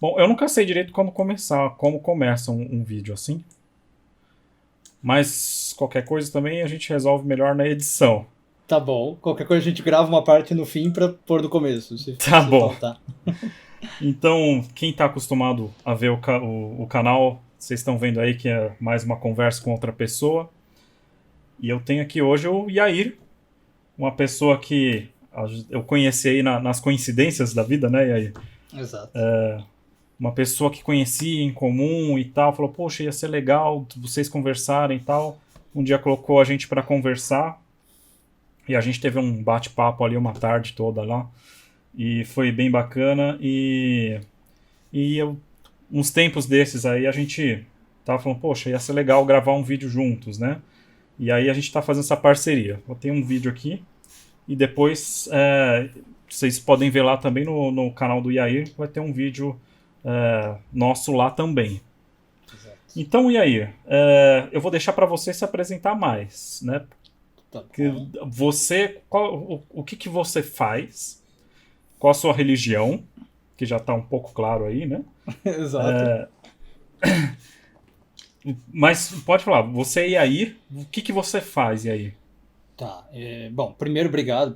Bom, eu nunca sei direito como começa um vídeo assim, mas qualquer coisa também a gente resolve melhor na edição. Tá bom. Qualquer coisa a gente grava uma parte no fim pra pôr no começo, Tá se bom. faltar. Então, quem está acostumado a ver o canal, vocês estão vendo aí que é mais uma conversa com outra pessoa. E eu tenho aqui hoje o Yair, uma pessoa que eu conheci aí nas coincidências da vida, né, Yair? Exato. Uma pessoa que conhecia em comum e tal, falou, poxa, ia ser legal vocês conversarem e tal. Um dia colocou a gente para conversar e a gente teve um bate-papo ali uma tarde toda lá. E foi bem bacana e uns tempos desses aí a gente tava falando, poxa, ia ser legal gravar um vídeo juntos, né? E aí a gente tá fazendo essa parceria. Eu tenho um vídeo aqui e depois vocês podem ver lá também no canal do Yair, vai ter um vídeo nosso lá também. Exato. Então, Yair, eu vou deixar para você se apresentar mais, né? Tá Que bom. você, o que você faz, qual a sua religião, que já está um pouco claro aí, né? Exato. Mas pode falar, você e aí, o que você faz e aí? Tá. Bom, primeiro, obrigado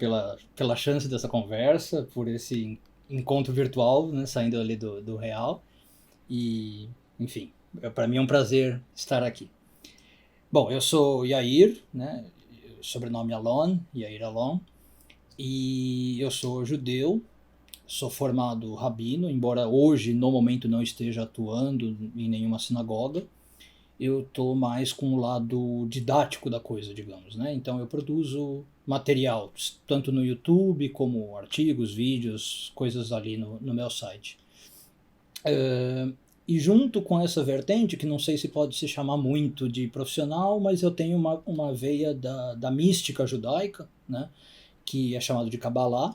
pela chance dessa conversa, por esse encontro virtual, né, saindo ali do real. E, enfim, para mim é um prazer estar aqui. Bom, eu sou Yair, né? Sobrenome Alon, Yair Alon, e eu sou judeu, sou formado rabino, embora hoje, no momento, não esteja atuando em nenhuma sinagoga. Eu estou mais com o lado didático da coisa, digamos, né? Então eu produzo material, tanto no YouTube como artigos, vídeos, coisas ali no meu site. E junto com essa vertente, que não sei se pode se chamar muito de profissional, mas eu tenho uma veia da mística judaica, né? Que é chamado de Kabbalah.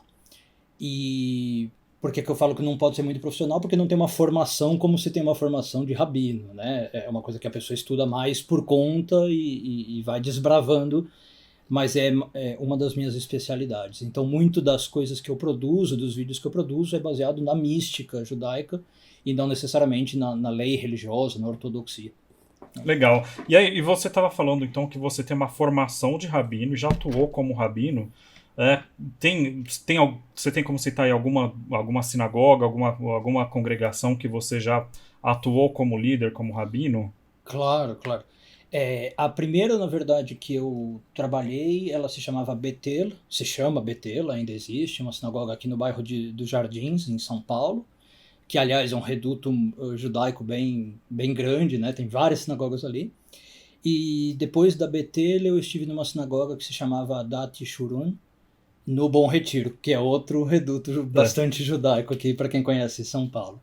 E por que eu falo que não pode ser muito profissional? Porque não tem uma formação como se tem uma formação de rabino, né? É uma coisa que a pessoa estuda mais por conta e vai desbravando, mas é uma das minhas especialidades. Então, muito das coisas que eu produzo, dos vídeos que eu produzo, é baseado na mística judaica e não necessariamente na lei religiosa, na ortodoxia. Legal. E aí, e você estava falando então que você tem uma formação de rabino, já atuou como rabino. É, você tem como citar aí alguma sinagoga, alguma congregação que você já atuou como líder, como rabino? Claro, claro. A primeira, na verdade, que eu trabalhei, ela se chamava Betel, se chama Betel, ainda existe, uma sinagoga aqui no bairro dos Jardins, em São Paulo, que, aliás, é um reduto judaico bem grande, né? Tem várias sinagogas ali. E depois da Betel, eu estive numa sinagoga que se chamava Adat Shurun, no Bom Retiro, que é outro reduto É. bastante judaico aqui, para quem conhece São Paulo.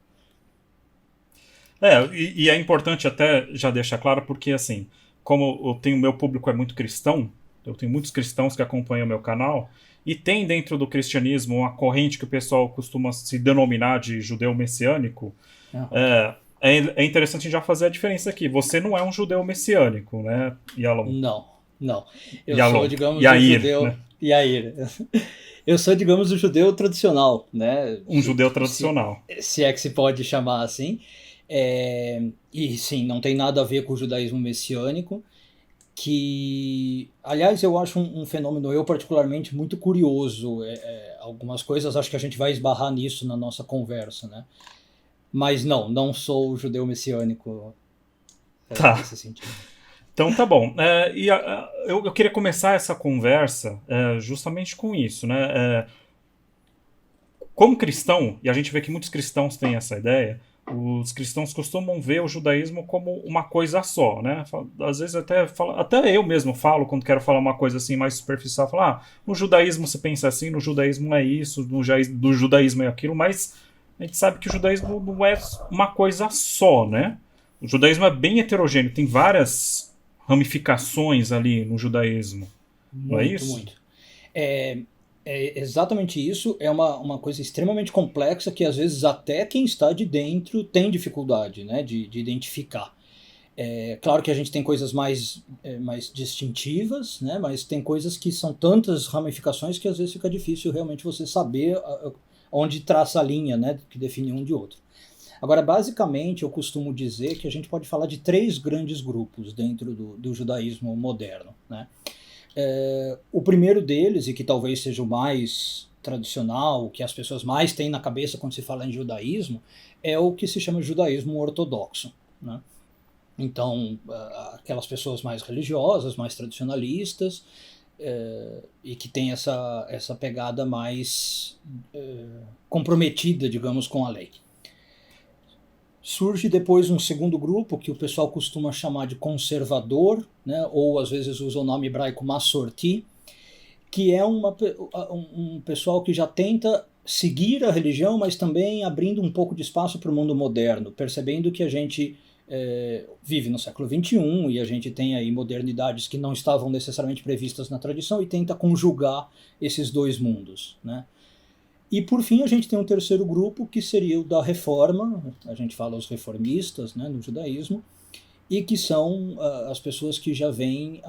E é importante até já deixar claro, porque assim, como eu tenho meu público é muito cristão, eu tenho muitos cristãos que acompanham o meu canal, e tem dentro do cristianismo uma corrente que o pessoal costuma se denominar de judeu messiânico. Aham. É interessante já fazer a diferença aqui. Você não é um judeu messiânico, né, Yalom? Não, não. Eu sou, Yalom. digamos, o Yair, judeu. né? Yair. Eu sou, digamos, o judeu tradicional, né? Um judeu tradicional. Se é que se pode chamar assim. E sim, não tem nada a ver com o judaísmo messiânico, que, aliás, eu acho um fenômeno, eu particularmente, muito curioso. Algumas coisas acho que a gente vai esbarrar nisso na nossa conversa, né? Mas não sou o judeu messiânico Tá. nesse sentido. Então tá bom. Eu queria começar essa conversa justamente com isso, né? Como cristão, e a gente vê que muitos cristãos têm essa ideia, os cristãos costumam ver o judaísmo como uma coisa só, né? Às vezes até eu mesmo falo quando quero falar uma coisa assim mais superficial, falar, no judaísmo você pensa assim, no judaísmo é isso, do judaísmo é aquilo, mas a gente sabe que o judaísmo não é uma coisa só, né? O judaísmo é bem heterogêneo, tem várias ramificações ali no judaísmo, não é Muito, isso? muito. É, é exatamente isso. É uma coisa extremamente complexa que às vezes até quem está de dentro tem dificuldade, né, de identificar. Claro que a gente tem coisas mais distintivas, né, mas tem coisas que são tantas ramificações que às vezes fica difícil realmente você saber onde traça a linha, né, que define um de outro. Agora, basicamente, eu costumo dizer que a gente pode falar de 3 grandes grupos dentro do judaísmo moderno, né? O primeiro deles, e que talvez seja o mais tradicional, o que as pessoas mais têm na cabeça quando se fala em judaísmo, é o que se chama judaísmo ortodoxo, né? Então, aquelas pessoas mais religiosas, mais tradicionalistas, e que tem essa pegada mais comprometida, digamos, com a lei. Surge depois um segundo grupo, que o pessoal costuma chamar de conservador, né, ou às vezes usa o nome hebraico Masorti, que é um pessoal que já tenta seguir a religião, mas também abrindo um pouco de espaço para o mundo moderno, percebendo que a gente vive no século XXI e a gente tem aí modernidades que não estavam necessariamente previstas na tradição e tenta conjugar esses 2 mundos, né? E por fim a gente tem um terceiro grupo que seria o da reforma, a gente fala os reformistas, né, no judaísmo, e que são as pessoas que já veem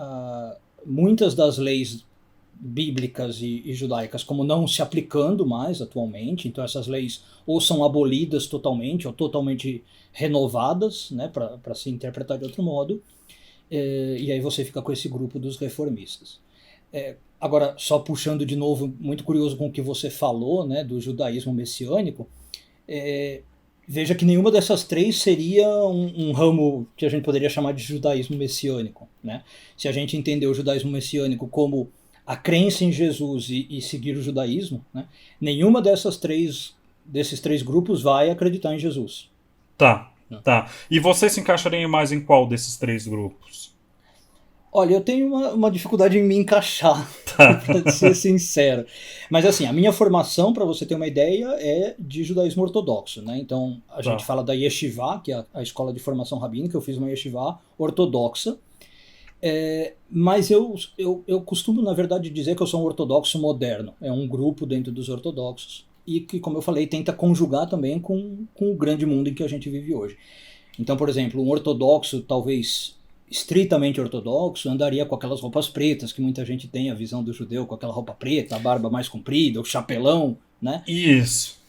muitas das leis bíblicas e judaicas como não se aplicando mais atualmente, então essas leis ou são abolidas totalmente ou totalmente renovadas, né, para se interpretar de outro modo, e aí você fica com esse grupo dos reformistas. Agora, só puxando de novo, muito curioso com o que você falou, né, do judaísmo messiânico, veja que nenhuma dessas 3 seria um ramo que a gente poderia chamar de judaísmo messiânico, né? Se a gente entender o judaísmo messiânico como a crença em Jesus e seguir o judaísmo, né, nenhuma desses 3 grupos vai acreditar em Jesus. Tá. E você se encaixaria mais em qual desses 3 grupos? Olha, eu tenho uma dificuldade em me encaixar, para ser sincero. Mas assim, a minha formação, para você ter uma ideia, é de judaísmo ortodoxo, né? Então, a gente fala da Yeshiva, que é a escola de formação rabínica. Eu fiz uma Yeshiva ortodoxa. Mas eu costumo, na verdade, dizer que eu sou um ortodoxo moderno. É um grupo dentro dos ortodoxos e que, como eu falei, tenta conjugar também com o grande mundo em que a gente vive hoje. Então, por exemplo, um ortodoxo, talvez estritamente ortodoxo, andaria com aquelas roupas pretas, que muita gente tem a visão do judeu com aquela roupa preta, a barba mais comprida, o chapelão, né? Isso.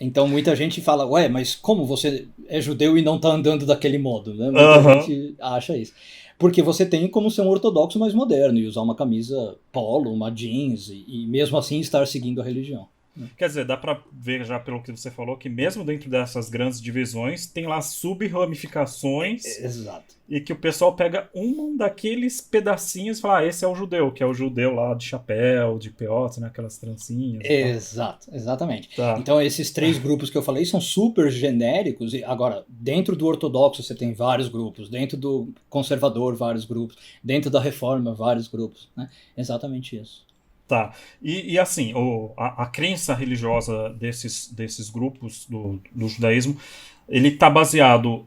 Então muita gente fala, ué, mas como você é judeu e não está andando daquele modo, né? Muita gente acha isso. Porque você tem como ser um ortodoxo mais moderno e usar uma camisa polo, uma jeans e mesmo assim estar seguindo a religião. Quer dizer, dá pra ver já pelo que você falou que mesmo dentro dessas grandes divisões tem lá sub-ramificações. Exato. E que o pessoal pega um daqueles pedacinhos e fala, esse é o judeu, que é o judeu lá de chapéu, de peota, né, aquelas trancinhas. Exato, exatamente. Tá. Então esses 3 grupos que eu falei são super genéricos. E agora, dentro do ortodoxo você tem vários grupos, dentro do conservador vários grupos, dentro da reforma vários grupos, né? Exatamente isso. Tá. E assim, a crença religiosa desses grupos do judaísmo, ele está baseado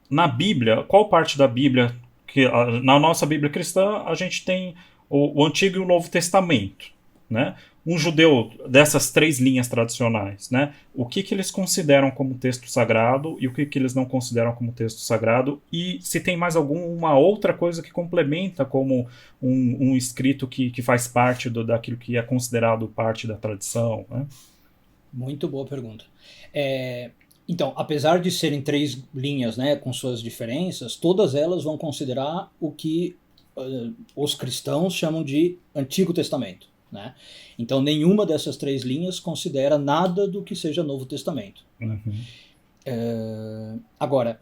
na Bíblia. Qual parte da Bíblia? Na nossa Bíblia cristã, a gente tem o Antigo e o Novo Testamento, né? Um judeu dessas 3 linhas tradicionais, né? O que eles consideram como texto sagrado e o que eles não consideram como texto sagrado, e se tem mais alguma outra coisa que complementa como um escrito que faz parte daquilo que é considerado parte da tradição, né? Muito boa pergunta. Então, apesar de serem 3 linhas, né, com suas diferenças, todas elas vão considerar o que os cristãos chamam de Antigo Testamento, né? Então, nenhuma dessas 3 linhas considera nada do que seja Novo Testamento. Uhum. Agora,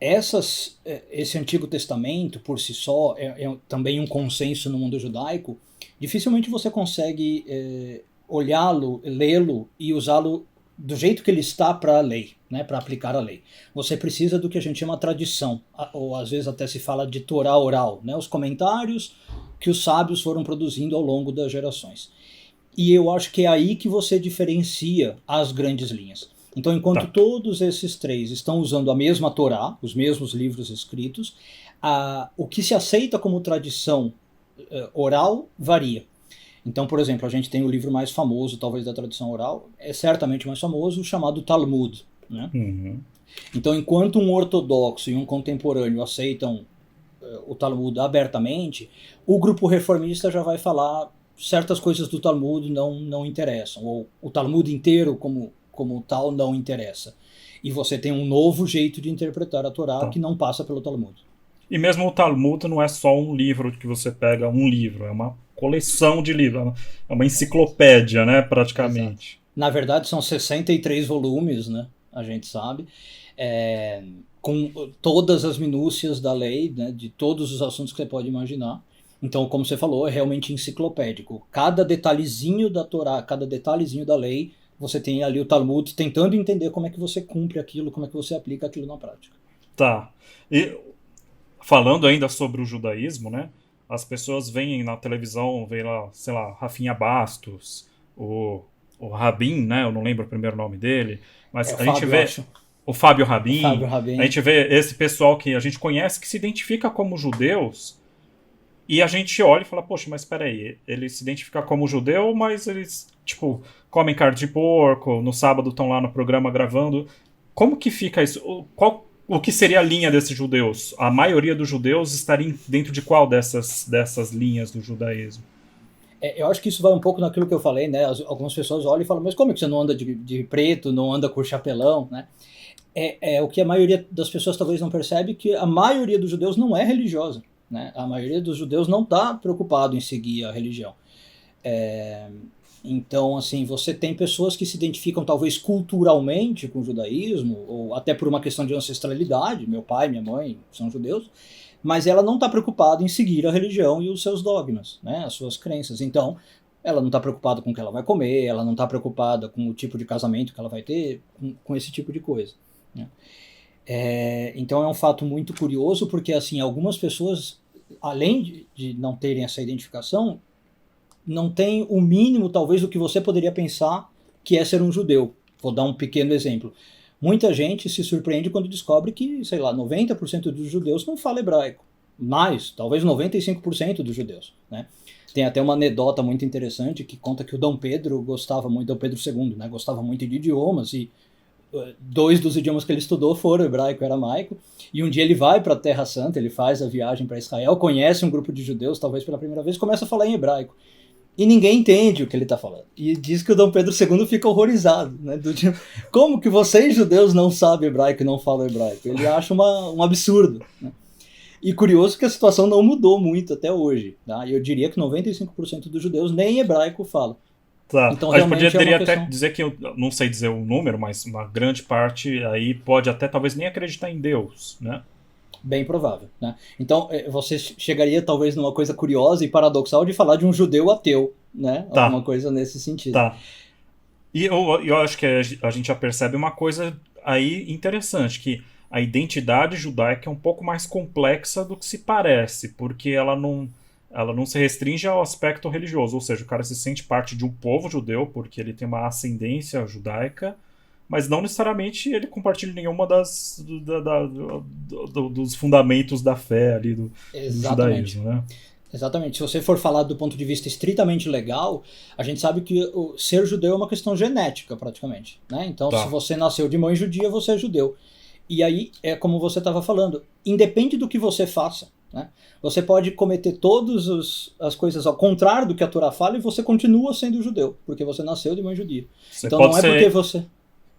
esse Antigo Testamento, por si só, é também um consenso no mundo judaico. Dificilmente você consegue olhá-lo, lê-lo e usá-lo do jeito que ele está para a lei, né, para aplicar a lei. Você precisa do que a gente chama tradição, ou às vezes até se fala de Torá oral, né, os comentários que os sábios foram produzindo ao longo das gerações. E eu acho que é aí que você diferencia as grandes linhas. Então, enquanto todos esses 3 estão usando a mesma Torá, os mesmos livros escritos, o que se aceita como tradição oral varia. Então, por exemplo, a gente tem o livro mais famoso, talvez, da tradição oral, é certamente mais famoso, chamado Talmud, né? Uhum. Então, enquanto um ortodoxo e um contemporâneo aceitam o Talmud abertamente, o grupo reformista já vai falar certas coisas do Talmud não interessam, ou o Talmud inteiro como tal não interessa. E você tem um novo jeito de interpretar a Torá Tá. que não passa pelo Talmud. E mesmo o Talmud não é só um livro que você pega um livro, é uma coleção de livros, é uma enciclopédia, né, Exato. praticamente. Na verdade, são 63 volumes, né? A gente sabe. Com todas as minúcias da lei, né, de todos os assuntos que você pode imaginar. Então, como você falou, é realmente enciclopédico. Cada detalhezinho da Torá, cada detalhezinho da lei, você tem ali o Talmud tentando entender como é que você cumpre aquilo, como é que você aplica aquilo na prática. Tá. E falando ainda sobre o judaísmo, né? As pessoas veem na televisão, veem lá, sei lá, Rafinha Bastos, o, o Rabin, né? Eu não lembro o primeiro nome dele, É mas o a gente Fábio, vê acho. o Fábio O Rabin, Fábio a Rabin. gente vê esse pessoal que a gente conhece que se identifica como judeus. E a gente olha e fala, poxa, mas peraí, ele se identifica como judeu, mas eles, tipo, comem carne de porco, no sábado estão lá no programa gravando. Como que fica isso? O que seria a linha desses judeus? A maioria dos judeus estaria dentro de qual dessas linhas do judaísmo? Eu acho que isso vai um pouco naquilo que eu falei, né? Algumas pessoas olham e falam, mas como é que você não anda de preto, não anda com chapelão, né? O que a maioria das pessoas talvez não percebe, que a maioria dos judeus não é religiosa, né? A maioria dos judeus não está preocupado em seguir a religião. Então, assim, você tem pessoas que se identificam talvez culturalmente com o judaísmo, ou até por uma questão de ancestralidade, meu pai, minha mãe são judeus, mas ela não está preocupada em seguir a religião e os seus dogmas, né, as suas crenças. Então, ela não está preocupada com o que ela vai comer, ela não está preocupada com o tipo de casamento que ela vai ter, com esse tipo de coisa, né. Então é um fato muito curioso, porque assim, algumas pessoas, além de não terem essa identificação, não tem o mínimo, talvez, do que você poderia pensar que é ser um judeu. Vou dar um pequeno exemplo. Muita gente se surpreende quando descobre que, sei lá, 90% dos judeus não fala hebraico. Mais, talvez 95% dos judeus, né? Tem até uma anedota muito interessante que conta que o Dom Pedro gostava muito, Dom Pedro II, né? Gostava muito de idiomas, e 2 dos idiomas que ele estudou foram hebraico e aramaico. E um dia ele vai para a Terra Santa, ele faz a viagem para Israel, conhece um grupo de judeus, talvez pela primeira vez, começa a falar em hebraico. E ninguém entende o que ele está falando. E diz que o Dom Pedro II fica horrorizado, né? Tipo, como que vocês, judeus, não sabem hebraico e não falam hebraico? Ele acha um absurdo, né? E curioso que a situação não mudou muito até hoje, tá? Eu diria que 95% dos judeus nem hebraico falam. Tá. Então A gente realmente é uma poderia até questão dizer que, eu não sei dizer o número, mas uma grande parte aí pode até talvez nem acreditar em Deus, né? bem provável, né? Então você chegaria talvez numa coisa curiosa e paradoxal de falar de um judeu ateu, né? Alguma Tá, coisa nesse sentido. tá. E eu acho que a gente já percebe uma coisa aí interessante, que a identidade judaica é um pouco mais complexa do que se parece, porque ela não se restringe ao aspecto religioso, ou seja, o cara se sente parte de um povo judeu, porque ele tem uma ascendência judaica, mas não necessariamente ele compartilha nenhuma dos fundamentos da fé ali do Exatamente. judaísmo, né? Exatamente. Se você for falar do ponto de vista estritamente legal, a gente sabe que o ser judeu é uma questão genética, praticamente, né? Então, se Tá, você nasceu de mãe judia, você é judeu. E aí, é como você estava falando, independe do que você faça, né? Você pode cometer todas as coisas ao contrário do que a Torá fala e você continua sendo judeu, porque você nasceu de mãe judia. você Então, pode não é porque ser você...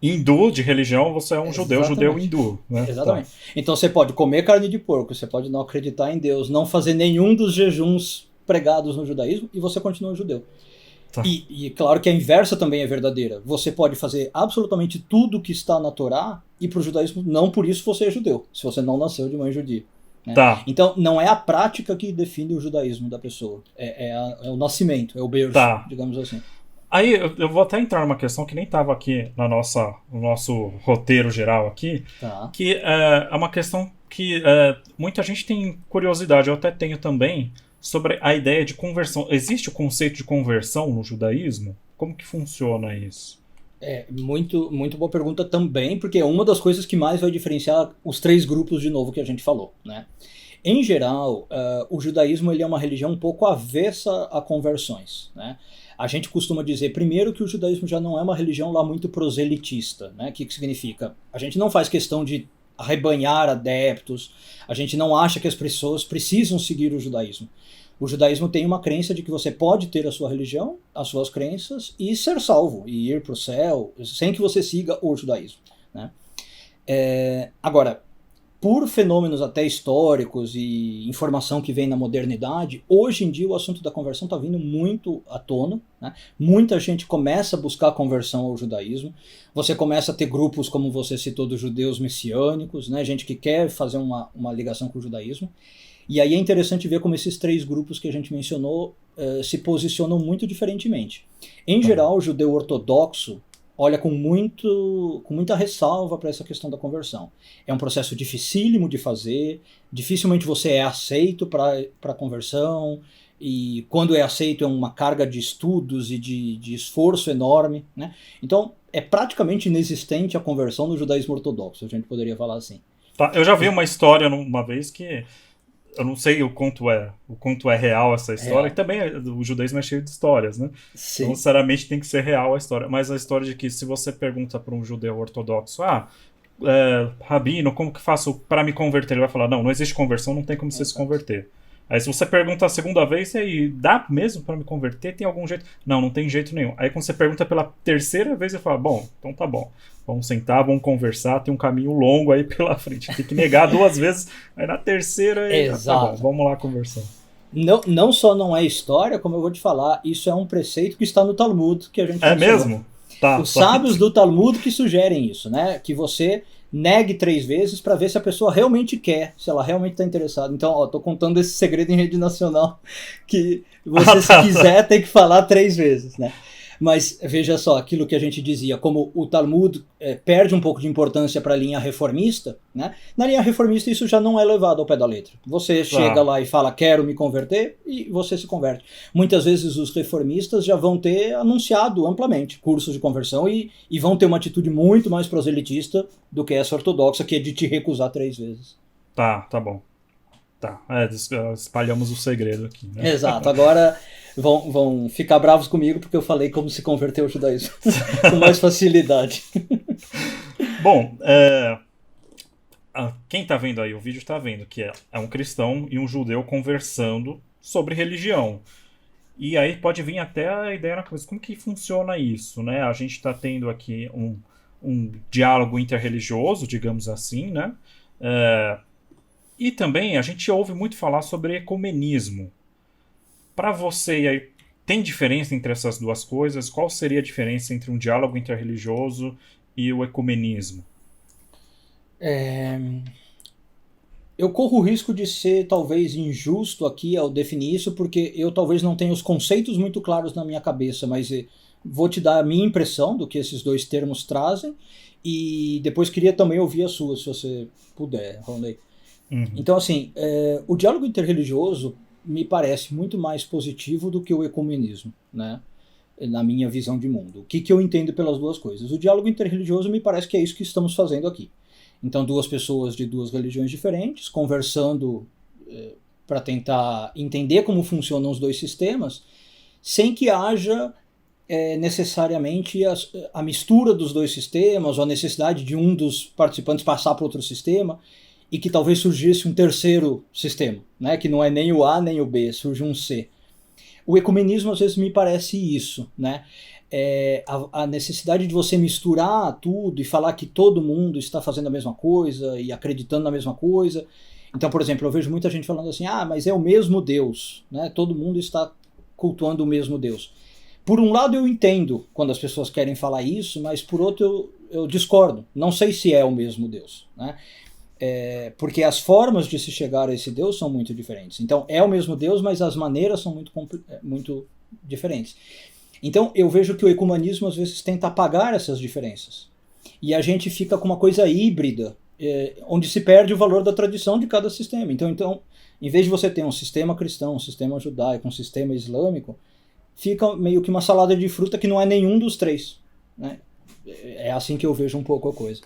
hindu de religião, você é um judeu Exatamente. hindu, né? Tá, Exatamente. Então você pode comer carne de porco, você pode não acreditar em Deus, não fazer nenhum dos jejuns pregados no judaísmo e você continua judeu. tá, E claro que a inversa também é verdadeira. Você pode fazer absolutamente tudo que está na Torá e para o judaísmo não por isso você é judeu, se você não nasceu de mãe judia, né? tá, Então não é a prática que define o judaísmo da pessoa, é o nascimento, é o berço, tá. digamos assim. Aí eu vou até entrar numa questão que nem estava aqui no nosso roteiro geral aqui, Tá. que é uma questão que muita gente tem curiosidade, eu até tenho também, sobre a ideia de conversão. Existe o conceito de conversão no judaísmo? Como que funciona isso? Muito, muito boa pergunta também, porque é uma das coisas que mais vai diferenciar os 3 grupos de novo que a gente falou, né? Em geral, o judaísmo ele é uma religião um pouco avessa a conversões, né? A gente costuma dizer, primeiro, que o judaísmo já não é uma religião lá muito proselitista, né? O que significa? A gente não faz questão de arrebanhar adeptos, a gente não acha que as pessoas precisam seguir o judaísmo. O judaísmo tem uma crença de que você pode ter a sua religião, as suas crenças, e ser salvo, e ir para o céu, sem que você siga o judaísmo, né? Agora, por fenômenos até históricos e informação que vem na modernidade, hoje em dia o assunto da conversão está vindo muito à tona, né? Muita gente começa a buscar a conversão ao judaísmo. Você começa a ter grupos, como você citou, dos judeus messiânicos, né? Gente que quer fazer uma ligação com o judaísmo. E aí é interessante ver como esses 3 grupos que a gente mencionou se posicionam muito diferentemente. Em geral, o judeu ortodoxo olha com muita ressalva para essa questão da conversão. É um processo dificílimo de fazer, dificilmente você é aceito para a conversão, e quando é aceito é uma carga de estudos e de esforço enorme, né? Então é praticamente inexistente a conversão no judaísmo ortodoxo, a gente poderia falar assim. Tá, eu já vi uma história uma vez que eu não sei o quanto é real essa história, que também o judaísmo é cheio de histórias, né? Sim. Não necessariamente tem que ser real a história, mas a história de que se você pergunta para um judeu ortodoxo, rabino, como que faço para me converter? Ele vai falar, não existe conversão, não tem como você se converter. Aí se você pergunta a segunda vez, aí dá mesmo para me converter? Tem algum jeito? Não tem jeito nenhum. Aí quando você pergunta pela terceira vez, ele fala, bom, então tá bom. Vamos sentar, vamos conversar, tem um caminho longo aí pela frente. Tem que negar 2 vezes, aí na terceira, tá bom, vamos lá conversar. Não só não é história, como eu vou te falar, isso é um preceito que está no Talmud, que a gente mencionou. Mesmo? Tá. Os sábios do Talmud que sugerem isso, né? Que você negue 3 vezes para ver se a pessoa realmente quer, se ela realmente está interessada. Então, tô contando esse segredo em rede nacional, que você, se quiser, tem que falar 3 vezes, né? Mas veja só, aquilo que a gente dizia, como o Talmud perde um pouco de importância para a linha reformista, né? Na linha reformista isso já não é levado ao pé da letra. Você chega lá e fala, quero me converter, e você se converte. Muitas vezes os reformistas já vão ter anunciado amplamente cursos de conversão e vão ter uma atitude muito mais proselitista do que essa ortodoxa, que é de te recusar 3 vezes. Tá bom. Tá, espalhamos o segredo aqui, né? Exato, agora vão ficar bravos comigo porque eu falei como se converter ao judaísmo com mais facilidade. Bom, quem tá vendo aí o vídeo tá vendo que é um cristão e um judeu conversando sobre religião. E aí pode vir até a ideia na cabeça, como que funciona isso, né? A gente tá tendo aqui um diálogo interreligioso, digamos assim, né? E também a gente ouve muito falar sobre ecumenismo. Para você, aí, tem diferença entre essas 2 coisas? Qual seria a diferença entre um diálogo interreligioso e o ecumenismo? Eu corro o risco de ser talvez injusto aqui ao definir isso, porque eu talvez não tenha os conceitos muito claros na minha cabeça, mas vou te dar a minha impressão do que esses 2 termos trazem, e depois queria também ouvir a sua, se você puder, Ronley. Então, assim, o diálogo interreligioso me parece muito mais positivo do que o ecumenismo, né? Na minha visão de mundo. O que eu entendo pelas 2 coisas? O diálogo interreligioso me parece que é isso que estamos fazendo aqui. Então, 2 pessoas de 2 religiões diferentes, conversando para tentar entender como funcionam os 2 sistemas, sem que haja necessariamente a mistura dos 2 sistemas, ou a necessidade de um dos participantes passar para outro sistema, e que talvez surgisse um terceiro sistema, né? Que não é nem o A nem o B, surge um C. O ecumenismo às vezes me parece isso, né? A necessidade de você misturar tudo e falar que todo mundo está fazendo a mesma coisa e acreditando na mesma coisa. Então, por exemplo, eu vejo muita gente falando assim, mas é o mesmo Deus, né? Todo mundo está cultuando o mesmo Deus. Por um lado eu entendo quando as pessoas querem falar isso, mas por outro eu discordo. Não sei se é o mesmo Deus, né? Porque as formas de se chegar a esse Deus são muito diferentes. Então é o mesmo Deus, mas as maneiras são muito diferentes. Então eu vejo que o ecumenismo às vezes tenta apagar essas diferenças. E a gente fica com uma coisa híbrida, onde se perde o valor da tradição de cada sistema. Então, em vez de você ter um sistema cristão, um sistema judaico, um sistema islâmico, fica meio que uma salada de fruta que não é nenhum dos 3. Né? É assim que eu vejo um pouco a coisa.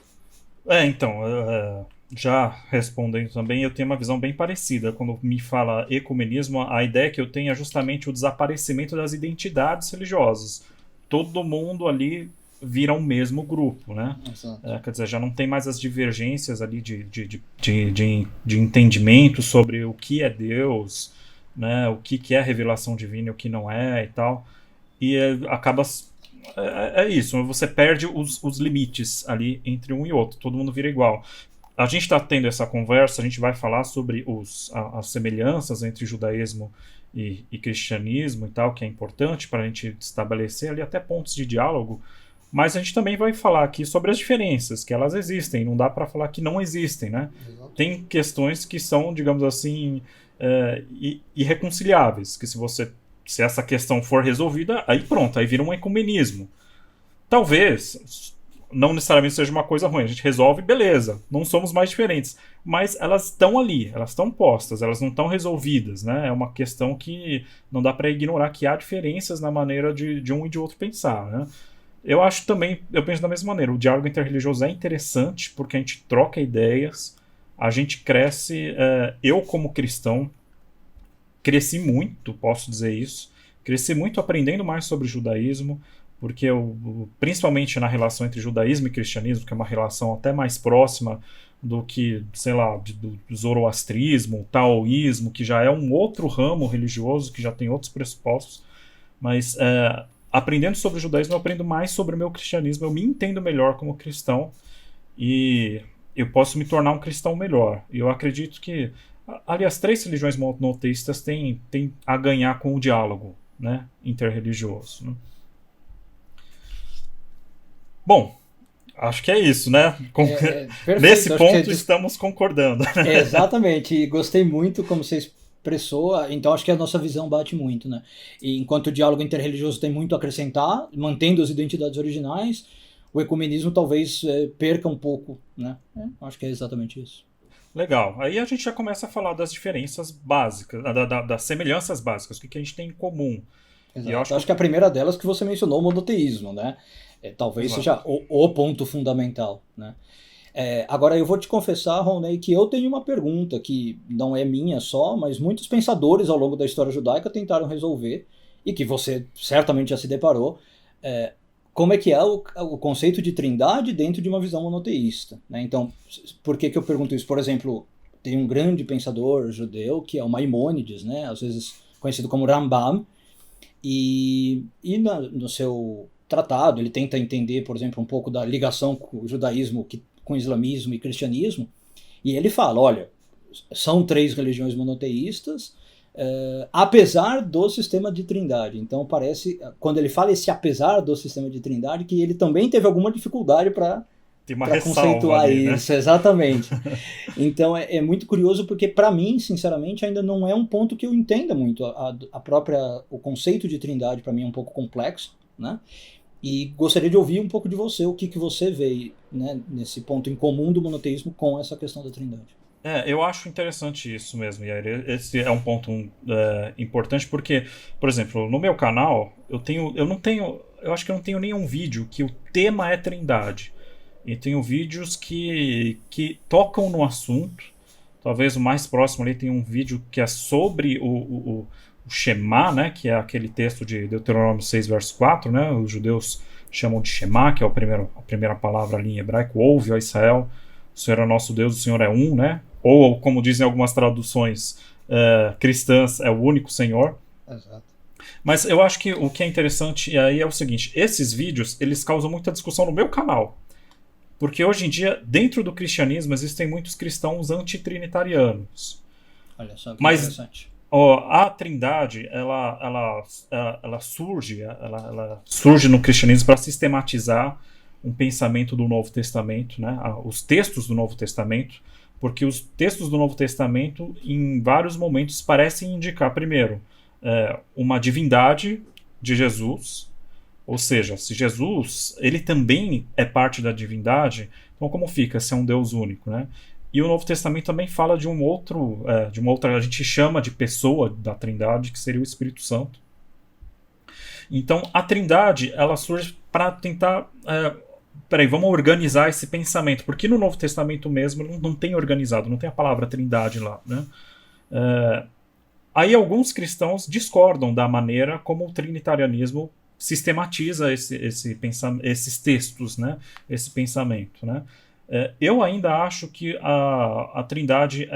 Já respondendo também, eu tenho uma visão bem parecida. Quando me fala ecumenismo, a ideia que eu tenho é justamente o desaparecimento das identidades religiosas. Todo mundo ali vira um mesmo grupo, né? Quer dizer, já não tem mais as divergências ali de entendimento sobre o que é Deus, né, o que é revelação divina e o que não é e tal. E acaba. É isso, você perde os limites ali entre um e outro, todo mundo vira igual. A gente está tendo essa conversa, a gente vai falar sobre as semelhanças entre judaísmo e cristianismo e tal, que é importante para a gente estabelecer ali até pontos de diálogo, mas a gente também vai falar aqui sobre as diferenças, que elas existem, não dá para falar que não existem, né? Exato. Tem questões que são, digamos assim, irreconciliáveis, que se essa questão for resolvida, aí pronto, aí vira um ecumenismo. Talvez não necessariamente seja uma coisa ruim, a gente resolve, beleza, não somos mais diferentes, mas elas estão ali, elas estão postas, elas não estão resolvidas, né? É uma questão que não dá para ignorar que há diferenças na maneira de um e de outro pensar, né? Eu acho também, eu penso da mesma maneira, o diálogo interreligioso é interessante porque a gente troca ideias, a gente cresce, eu como cristão cresci muito, posso dizer isso, cresci muito aprendendo mais sobre judaísmo, porque principalmente na relação entre judaísmo e cristianismo, que é uma relação até mais próxima do que, sei lá, do zoroastrismo, taoísmo, que já é um outro ramo religioso, que já tem outros pressupostos, mas aprendendo sobre o judaísmo eu aprendo mais sobre o meu cristianismo, eu me entendo melhor como cristão e eu posso me tornar um cristão melhor. E eu acredito que, aliás, 3 religiões monoteístas têm a ganhar com o diálogo, né, interreligioso, né? Bom, acho que é isso, né? Perfeito. Nesse Acho ponto que estamos concordando. exatamente, e gostei muito como você expressou, então acho que a nossa visão bate muito, né? E enquanto o diálogo interreligioso tem muito a acrescentar, mantendo as identidades originais, o ecumenismo talvez perca um pouco, né? Acho que é exatamente isso. Legal. Aí a gente já começa a falar das diferenças básicas, das semelhanças básicas, o que a gente tem em comum. E eu Exato. acho que. Acho que a primeira delas que você mencionou, o monoteísmo, né? Talvez seja Exato. o ponto fundamental, né? Agora eu vou te confessar, Ronei, que eu tenho uma pergunta que não é minha só, mas muitos pensadores ao longo da história judaica tentaram resolver, e que você certamente já se deparou, como é que é o conceito de trindade dentro de uma visão monoteísta, né? Então, por que eu pergunto isso? Por exemplo, tem um grande pensador judeu que é o Maimônides, né? Às vezes conhecido como Rambam, no seu tratado ele tenta entender, por exemplo, um pouco da ligação com o judaísmo, com o islamismo e cristianismo, e ele fala, olha, são 3 religiões monoteístas, apesar do sistema de trindade. Então parece, quando ele fala esse apesar do sistema de trindade, que ele também teve alguma dificuldade para Tem uma ressalva conceituar ali, né? isso, exatamente. Então é muito curioso porque para mim, sinceramente, ainda não é um ponto que eu entenda muito. O conceito de trindade para mim é um pouco complexo, né? E gostaria de ouvir um pouco de você, o que você vê, né, nesse ponto em comum do monoteísmo com essa questão da trindade. Eu acho interessante isso mesmo, Yair. Esse é um ponto importante porque, por exemplo, no meu canal, eu acho que eu não tenho nenhum vídeo que o tema é trindade. E tenho vídeos que tocam no assunto. Talvez o mais próximo ali tem um vídeo que é sobre o Shema, né, que é aquele texto de Deuteronômio 6, verso 4, né, os judeus chamam de Shema, que é a primeira palavra ali em hebraico, ouve, ó Israel, o Senhor é nosso Deus, o Senhor é um, né, ou como dizem algumas traduções cristãs, é o único Senhor. Exato. Mas eu acho que o que é interessante aí é o seguinte, esses vídeos, eles causam muita discussão no meu canal, porque hoje em dia, dentro do cristianismo, existem muitos cristãos antitrinitarianos. Olha só que Mas interessante. a Trindade, ela surge no cristianismo para sistematizar um pensamento do Novo Testamento, né? Os textos do Novo Testamento, porque os textos do Novo Testamento, em vários momentos, parecem indicar, primeiro, uma divindade de Jesus, ou seja, se Jesus, ele também é parte da divindade, então como fica se é um Deus único, né? E o Novo Testamento também fala de uma outra, a gente chama de pessoa da Trindade, que seria o Espírito Santo. Então, a Trindade, ela surge para tentar, vamos organizar esse pensamento, porque no Novo Testamento mesmo não tem organizado, não tem a palavra Trindade lá, né? Aí alguns cristãos discordam da maneira como o trinitarianismo sistematiza esses textos, né? Esse pensamento, né? Eu ainda acho que a Trindade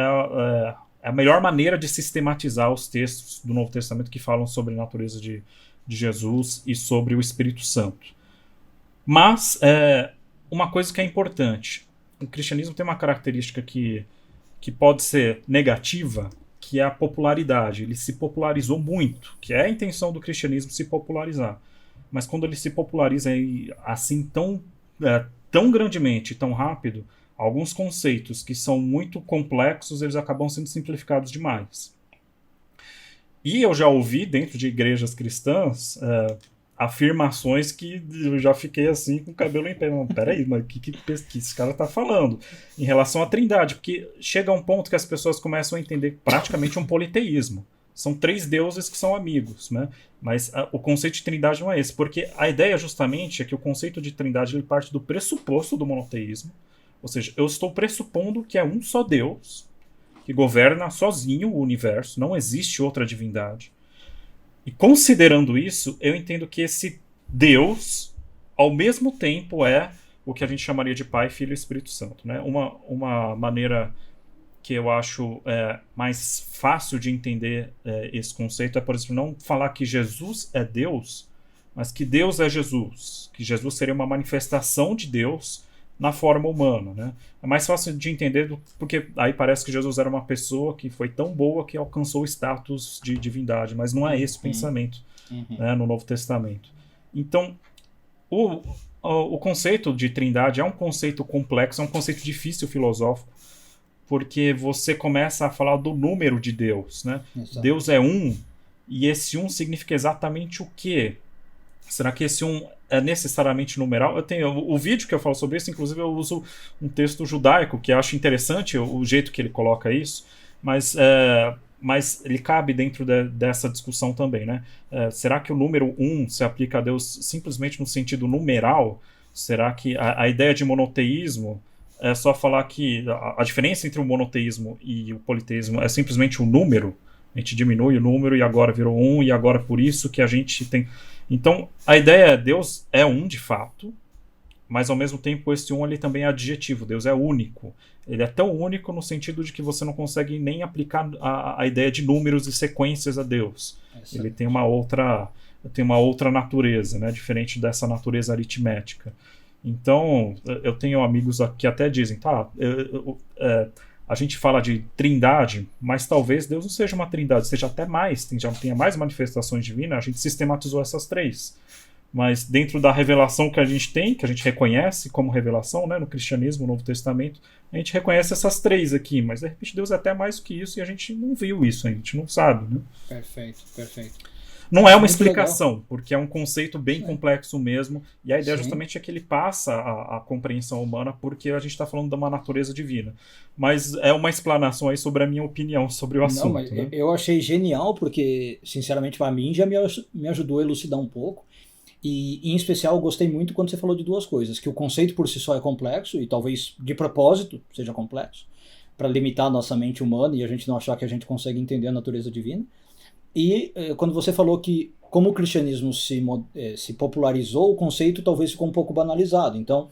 a melhor maneira de sistematizar os textos do Novo Testamento que falam sobre a natureza de Jesus e sobre o Espírito Santo. Mas, uma coisa que é importante, o cristianismo tem uma característica que pode ser negativa, que é a popularidade. Ele se popularizou muito, que é a intenção do cristianismo se popularizar. Mas quando ele se populariza assim tão grandemente, tão rápido, alguns conceitos que são muito complexos, eles acabam sendo simplificados demais. E eu já ouvi, dentro de igrejas cristãs, afirmações que eu já fiquei assim com o cabelo em pé. Peraí, mas o que esse cara tá falando em relação à Trindade? Porque chega a um ponto que as pessoas começam a entender praticamente um politeísmo. São 3 deuses que são amigos, né? Mas o conceito de Trindade não é esse, porque a ideia justamente é que o conceito de Trindade ele parte do pressuposto do monoteísmo, ou seja, eu estou pressupondo que é um só Deus que governa sozinho o universo, não existe outra divindade. E considerando isso, eu entendo que esse Deus, ao mesmo tempo, é o que a gente chamaria de Pai, Filho e Espírito Santo, né? Uma maneira que eu acho mais fácil de entender esse conceito é, por exemplo, não falar que Jesus é Deus, mas que Deus é Jesus, que Jesus seria uma manifestação de Deus na forma humana, né? É mais fácil de entender porque aí parece que Jesus era uma pessoa que foi tão boa que alcançou o status de divindade, mas não é esse o pensamento, né, no Novo Testamento. Então, o conceito de Trindade é um conceito complexo, é um conceito difícil filosófico, porque você começa a falar do número de Deus, né? Deus é um, e esse um significa exatamente o quê? Será que esse um é necessariamente numeral? Eu tenho o vídeo que eu falo sobre isso, inclusive eu uso um texto judaico, que eu acho interessante o jeito que ele coloca isso, mas ele cabe dentro dessa discussão também, né? Será que o número 1 se aplica a Deus simplesmente no sentido numeral? Será que a ideia de monoteísmo é só falar que a diferença entre o monoteísmo e o politeísmo é simplesmente o número? A gente diminui o número e agora virou 1, e agora por isso que a gente tem... Então, a ideia é Deus é um de fato, mas ao mesmo tempo esse um ele também é adjetivo. Deus é único. Ele é tão único no sentido de que você não consegue nem aplicar a ideia de números e sequências a Deus. Ele tem uma outra natureza, né, diferente dessa natureza aritmética. Então, eu tenho amigos que até dizem, a gente fala de trindade, mas talvez Deus não seja uma trindade, seja até mais, já tenha mais manifestações divinas, a gente sistematizou essas 3. Mas dentro da revelação que a gente tem, que a gente reconhece como revelação, né, no cristianismo, no Novo Testamento, a gente reconhece essas 3 aqui, mas de repente Deus é até mais do que isso e a gente não viu isso, a gente não sabe, né? Perfeito. Não é uma explicação, porque é um conceito bem complexo mesmo, e a ideia justamente é que ele passa a compreensão humana, porque a gente está falando de uma natureza divina. Mas é uma explanação aí sobre a minha opinião sobre o assunto. Não, mas né? Eu achei genial, porque, sinceramente, para mim já me ajudou a elucidar um pouco. E, em especial, eu gostei muito quando você falou de 2 coisas, que o conceito por si só é complexo, e talvez de propósito seja complexo, para limitar a nossa mente humana e a gente não achar que a gente consegue entender a natureza divina. E quando você falou que, como o cristianismo se popularizou, o conceito talvez ficou um pouco banalizado. Então,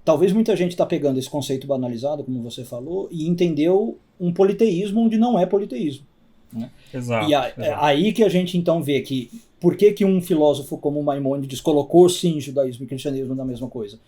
talvez muita gente está pegando esse conceito banalizado, como você falou, e entendeu um politeísmo onde não é politeísmo. Né? Exato. É aí que a gente então vê que por que um filósofo como Maimônides colocou sim judaísmo e cristianismo na mesma coisa?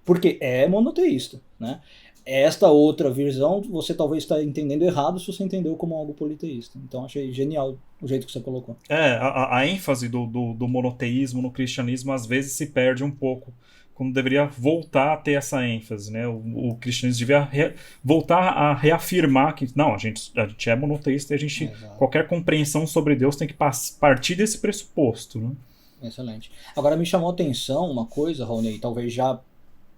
Porque é monoteísta, né? Esta outra visão você talvez está entendendo errado se você entendeu como algo politeísta. Então achei genial o jeito que você colocou. A ênfase do monoteísmo no cristianismo às vezes se perde um pouco, quando deveria voltar a ter essa ênfase, né? O cristianismo devia voltar a reafirmar que não, a gente é monoteísta e qualquer compreensão sobre Deus tem que partir desse pressuposto, né? Excelente. Agora me chamou a atenção uma coisa, Raoni, talvez já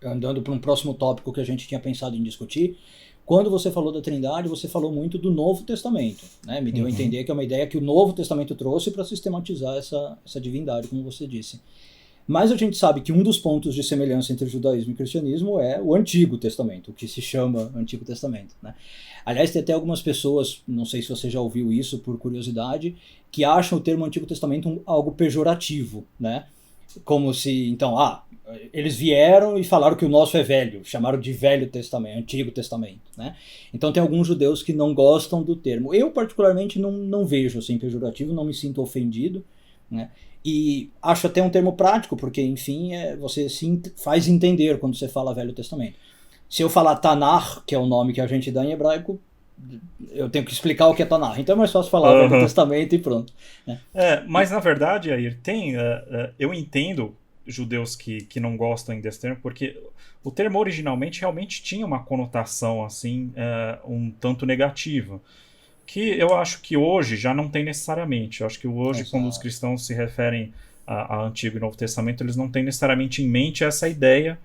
andando para um próximo tópico que a gente tinha pensado em discutir. Quando você falou da Trindade, você falou muito do Novo Testamento, né? Me deu a entender que é uma ideia que o Novo Testamento trouxe para sistematizar essa divindade, como você disse. Mas a gente sabe que um dos pontos de semelhança entre judaísmo e cristianismo é o Antigo Testamento, o que se chama Antigo Testamento, né? Aliás, tem até algumas pessoas, não sei se você já ouviu isso por curiosidade, que acham o termo Antigo Testamento algo pejorativo, né? como se, então, eles vieram e falaram que o nosso é velho, chamaram de Velho Testamento, Antigo Testamento, né? Então tem alguns judeus que não gostam do termo. Eu, particularmente, não vejo assim pejorativo, não me sinto ofendido, né? E acho até um termo prático, porque, enfim, você se faz entender quando você fala Velho Testamento. Se eu falar Tanakh, que é o nome que a gente dá em hebraico, eu tenho que explicar o que é Tanakh. Então é mais fácil falar Velho Testamento e pronto, né? Mas na verdade, Air, eu entendo judeus que não gostam desse termo, porque o termo originalmente realmente tinha uma conotação assim, um tanto negativa, que eu acho que hoje já não tem necessariamente. Eu acho que hoje, quando os cristãos se referem a Antigo e Novo Testamento, eles não têm necessariamente em mente essa ideia.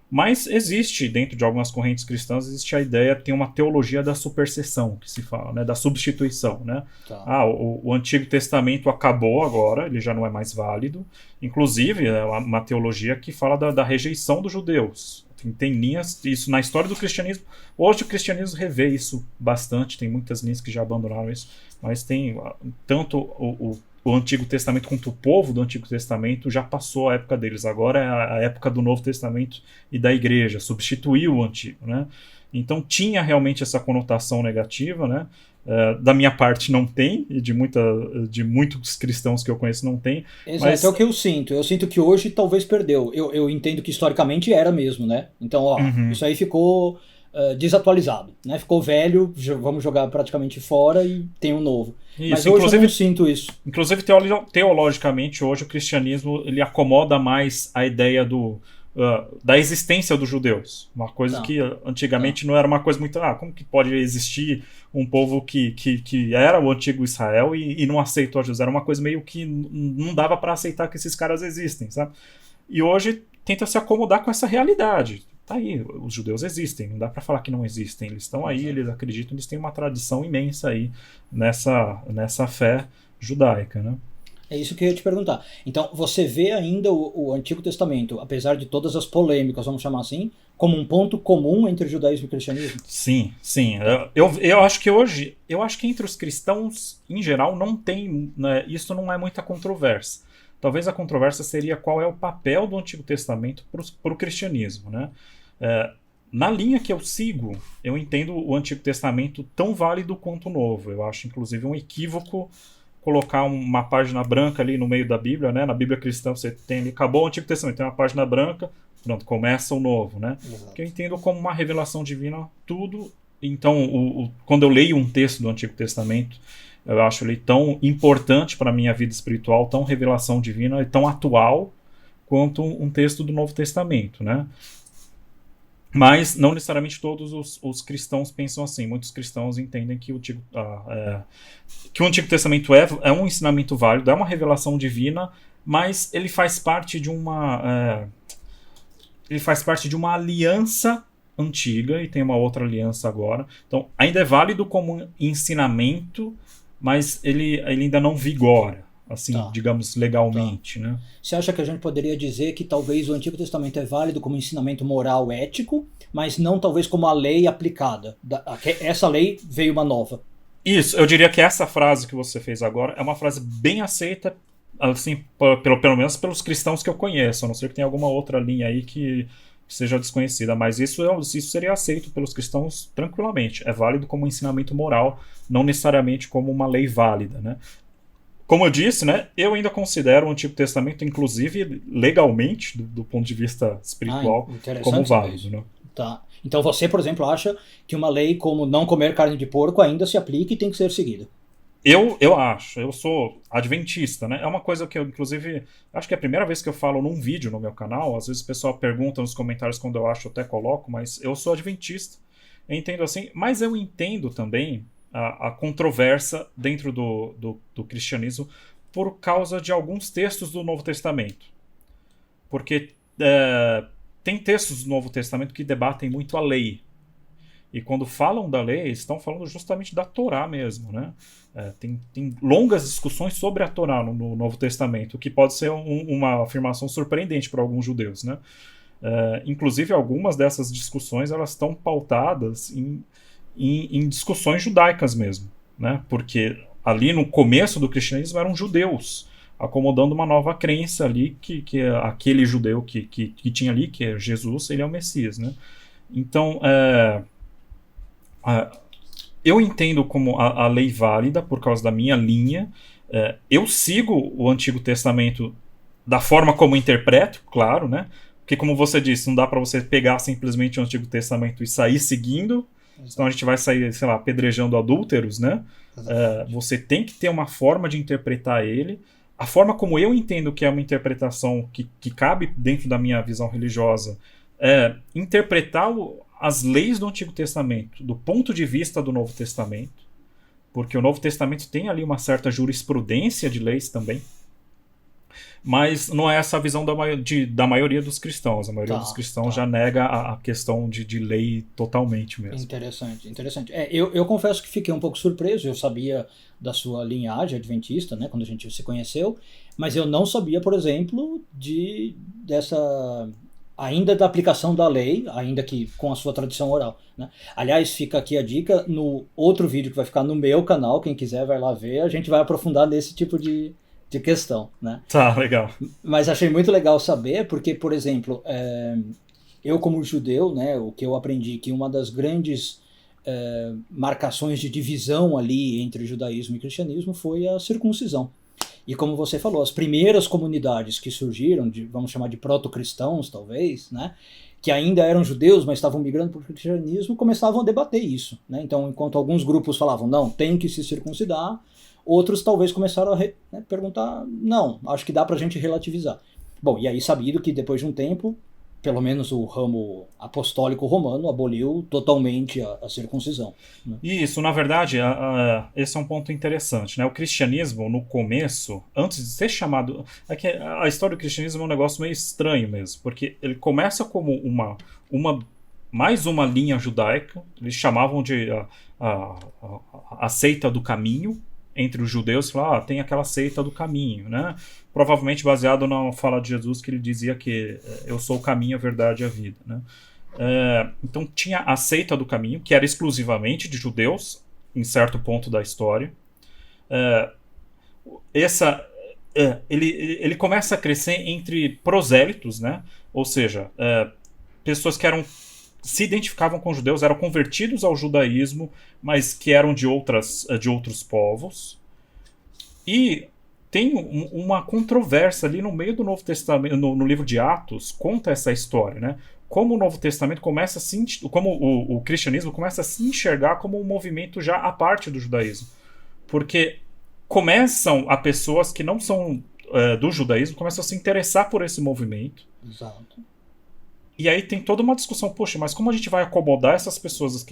Mas existe, dentro de algumas correntes cristãs, existe a ideia, tem uma teologia da superseção, que se fala, né, da substituição, né? Tá. O Antigo Testamento acabou agora, ele já não é mais válido. Inclusive, é uma teologia que fala da rejeição dos judeus. Tem linhas, isso na história do cristianismo. Hoje o cristianismo revê isso bastante, tem muitas linhas que já abandonaram isso, mas tem tanto o Antigo Testamento quanto o povo do Antigo Testamento já passou a época deles. Agora é a época do Novo Testamento e da igreja, substituiu o Antigo, né? Então tinha realmente essa conotação negativa, né? Da minha parte não tem, e de muitos cristãos que eu conheço não tem. Exato, mas é o que eu sinto. Eu sinto que hoje talvez perdeu. Eu entendo que historicamente era mesmo, né? Então, isso aí ficou desatualizado, né? Ficou velho, vamos jogar praticamente fora e tem um novo. Isso, mas hoje eu não sinto isso. Inclusive, teologicamente, hoje o cristianismo ele acomoda mais a ideia da existência dos judeus. Uma coisa que antigamente não era uma coisa muito... como que pode existir um povo que era o antigo Israel e não aceitou a Jesus? Era uma coisa meio que não dava para aceitar que esses caras existem, sabe? E hoje tenta se acomodar com essa realidade. Tá aí, os judeus existem, não dá para falar que não existem. Eles estão aí, eles acreditam, eles têm uma tradição imensa aí nessa fé judaica, né? É isso que eu ia te perguntar. Então, você vê ainda o Antigo Testamento, apesar de todas as polêmicas, vamos chamar assim, como um ponto comum entre judaísmo e cristianismo? Sim, sim. Eu acho que hoje, entre os cristãos, em geral, não tem, né, isso não é muita controvérsia. Talvez a controvérsia seria qual é o papel do Antigo Testamento para o cristianismo, né? Na linha que eu sigo, eu entendo o Antigo Testamento tão válido quanto o Novo. Eu acho, inclusive, um equívoco colocar uma página branca ali no meio da Bíblia, né? Na Bíblia cristã você tem ali, acabou o Antigo Testamento, tem uma página branca, pronto, começa o Novo, né? Exato. Que eu entendo como uma revelação divina tudo. Então, quando eu leio um texto do Antigo Testamento, eu acho ele tão importante para a minha vida espiritual, tão revelação divina e tão atual quanto um texto do Novo Testamento, né? Mas não necessariamente todos os cristãos pensam assim. Muitos cristãos entendem que o Antigo Testamento é um ensinamento válido, é uma revelação divina, mas ele faz parte de uma aliança antiga e tem uma outra aliança agora. Então, ainda é válido como ensinamento, mas ele ainda não vigora, assim, digamos, legalmente, né? Você acha que a gente poderia dizer que talvez o Antigo Testamento é válido como ensinamento moral ético, mas não talvez como a lei aplicada? Essa lei veio uma nova. Isso, eu diria que essa frase que você fez agora é uma frase bem aceita, assim, pelo menos pelos cristãos que eu conheço, a não ser que tenha alguma outra linha aí que seja desconhecida, mas isso seria aceito pelos cristãos tranquilamente. É válido como ensinamento moral, não necessariamente como uma lei válida, né? Como eu disse, né, eu ainda considero o Antigo Testamento, inclusive legalmente, do ponto de vista espiritual, como válido, né? Tá. Então você, por exemplo, acha que uma lei como não comer carne de porco ainda se aplica e tem que ser seguida? Eu acho, eu sou adventista, né? É uma coisa que eu, inclusive, acho que é a primeira vez que eu falo num vídeo no meu canal. Às vezes o pessoal pergunta nos comentários quando eu acho, eu até coloco, mas eu sou adventista. Eu entendo assim, mas eu entendo também a controvérsia dentro do cristianismo por causa de alguns textos do Novo Testamento. Porque tem textos do Novo Testamento que debatem muito a lei. E quando falam da lei, estão falando justamente da Torá mesmo, né? Tem longas discussões sobre a Torá no Novo Testamento, o que pode ser uma afirmação surpreendente para alguns judeus, né? Inclusive, algumas dessas discussões elas estão pautadas em discussões judaicas mesmo, né? Porque ali no começo do cristianismo eram judeus acomodando uma nova crença ali, que é aquele judeu que tinha ali, que é Jesus, ele é o Messias, né? Então, eu entendo como a lei válida por causa da minha linha. Eu sigo o Antigo Testamento da forma como interpreto, claro, né? Porque, como você disse, não dá para você pegar simplesmente o Antigo Testamento e sair seguindo, senão a gente vai sair, sei lá, apedrejando adúlteros, né? Você tem que ter uma forma de interpretar ele. A forma como eu entendo que é uma interpretação que cabe dentro da minha visão religiosa é interpretar as leis do Antigo Testamento do ponto de vista do Novo Testamento, porque o Novo Testamento tem ali uma certa jurisprudência de leis também, mas não é essa a visão da maioria dos cristãos. A maioria dos cristãos já nega a questão de lei totalmente mesmo. Interessante, interessante. Eu confesso que fiquei um pouco surpreso. Eu sabia da sua linhagem adventista, né, quando a gente se conheceu, mas eu não sabia, por exemplo, ainda da aplicação da lei, ainda que com a sua tradição oral, né? Aliás, fica aqui a dica, no outro vídeo que vai ficar no meu canal, quem quiser vai lá ver, a gente vai aprofundar nesse tipo de questão, né? Tá, legal. Mas achei muito legal saber, porque, por exemplo, eu como judeu, né, o que eu aprendi que uma das grandes marcações de divisão ali entre judaísmo e cristianismo foi a circuncisão. E como você falou, as primeiras comunidades que surgiram, vamos chamar de proto-cristãos talvez, né, que ainda eram judeus, mas estavam migrando para o cristianismo, começavam a debater isso, né? Então, enquanto alguns grupos falavam, não, tem que se circuncidar, outros talvez começaram a perguntar, não, acho que dá pra gente relativizar. Bom, e aí sabido que depois de um tempo, pelo menos o ramo apostólico romano aboliu totalmente a circuncisão, né? Isso, na verdade, esse é um ponto interessante, né? O cristianismo, no começo, antes de ser chamado... É que a história do cristianismo é um negócio meio estranho mesmo, porque ele começa como mais uma linha judaica, eles chamavam de a seita do caminho, entre os judeus, falavam, tem aquela seita do caminho, né? Provavelmente baseado na fala de Jesus, que ele dizia que eu sou o caminho, a verdade e a vida, né? Então tinha a seita do caminho, que era exclusivamente de judeus, em certo ponto da história. Ele começa a crescer entre prosélitos, né? Ou seja, pessoas que se identificavam com judeus, eram convertidos ao judaísmo, mas que eram de outros povos. E tem uma controvérsia ali no meio do Novo Testamento, no livro de Atos, conta essa história, né? Como o Novo Testamento começa como o cristianismo começa a se enxergar como um movimento já à parte do judaísmo. Porque começam a pessoas que não são do judaísmo, começam a se interessar por esse movimento. Exato. E aí tem toda uma discussão, poxa, mas como a gente vai acomodar essas pessoas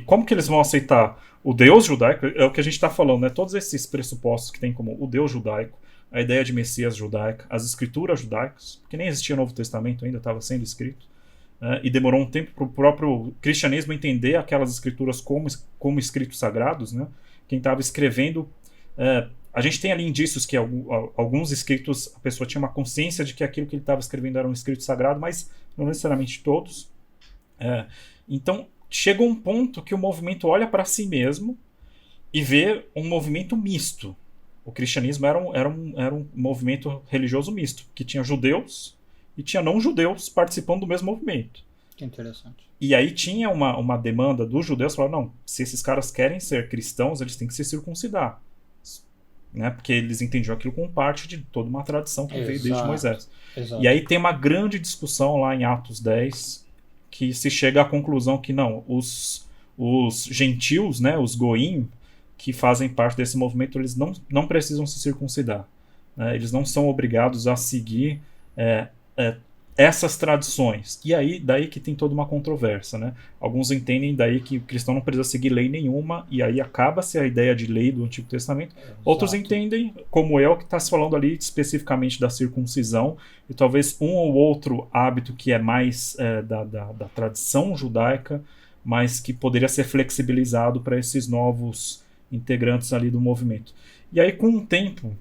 como que eles vão aceitar o Deus judaico? É o que a gente está falando, né? Todos esses pressupostos que tem como o Deus judaico, a ideia de Messias judaica, as escrituras judaicas, que nem existia o Novo Testamento ainda, estava sendo escrito, né? E demorou um tempo para o próprio cristianismo entender aquelas escrituras como escritos sagrados, né? Quem estava escrevendo... a gente tem ali indícios que alguns escritos, a pessoa tinha uma consciência de que aquilo que ele estava escrevendo era um escrito sagrado, mas não necessariamente todos. Então, chega um ponto que o movimento olha para si mesmo e vê um movimento misto. O cristianismo era um movimento religioso misto, que tinha judeus e tinha não-judeus participando do mesmo movimento. Que interessante. E aí tinha uma demanda dos judeus, falaram, não, se esses caras querem ser cristãos, eles têm que se circuncidar. Né? Porque eles entendiam aquilo como parte de toda uma tradição que veio desde Moisés. Exato. E aí tem uma grande discussão lá em Atos 10, que se chega à conclusão que não, os gentios, né, os goim, que fazem parte desse movimento, eles não precisam se circuncidar, né? Eles não são obrigados a seguir essas tradições. E aí, daí que tem toda uma controvérsia, né? Alguns entendem daí que o cristão não precisa seguir lei nenhuma, e aí acaba-se a ideia de lei do Antigo Testamento. Exato. Outros entendem, como eu, que está se falando ali especificamente da circuncisão, e talvez um ou outro hábito que é mais da tradição judaica, mas que poderia ser flexibilizado para esses novos integrantes ali do movimento. E aí, com o tempo...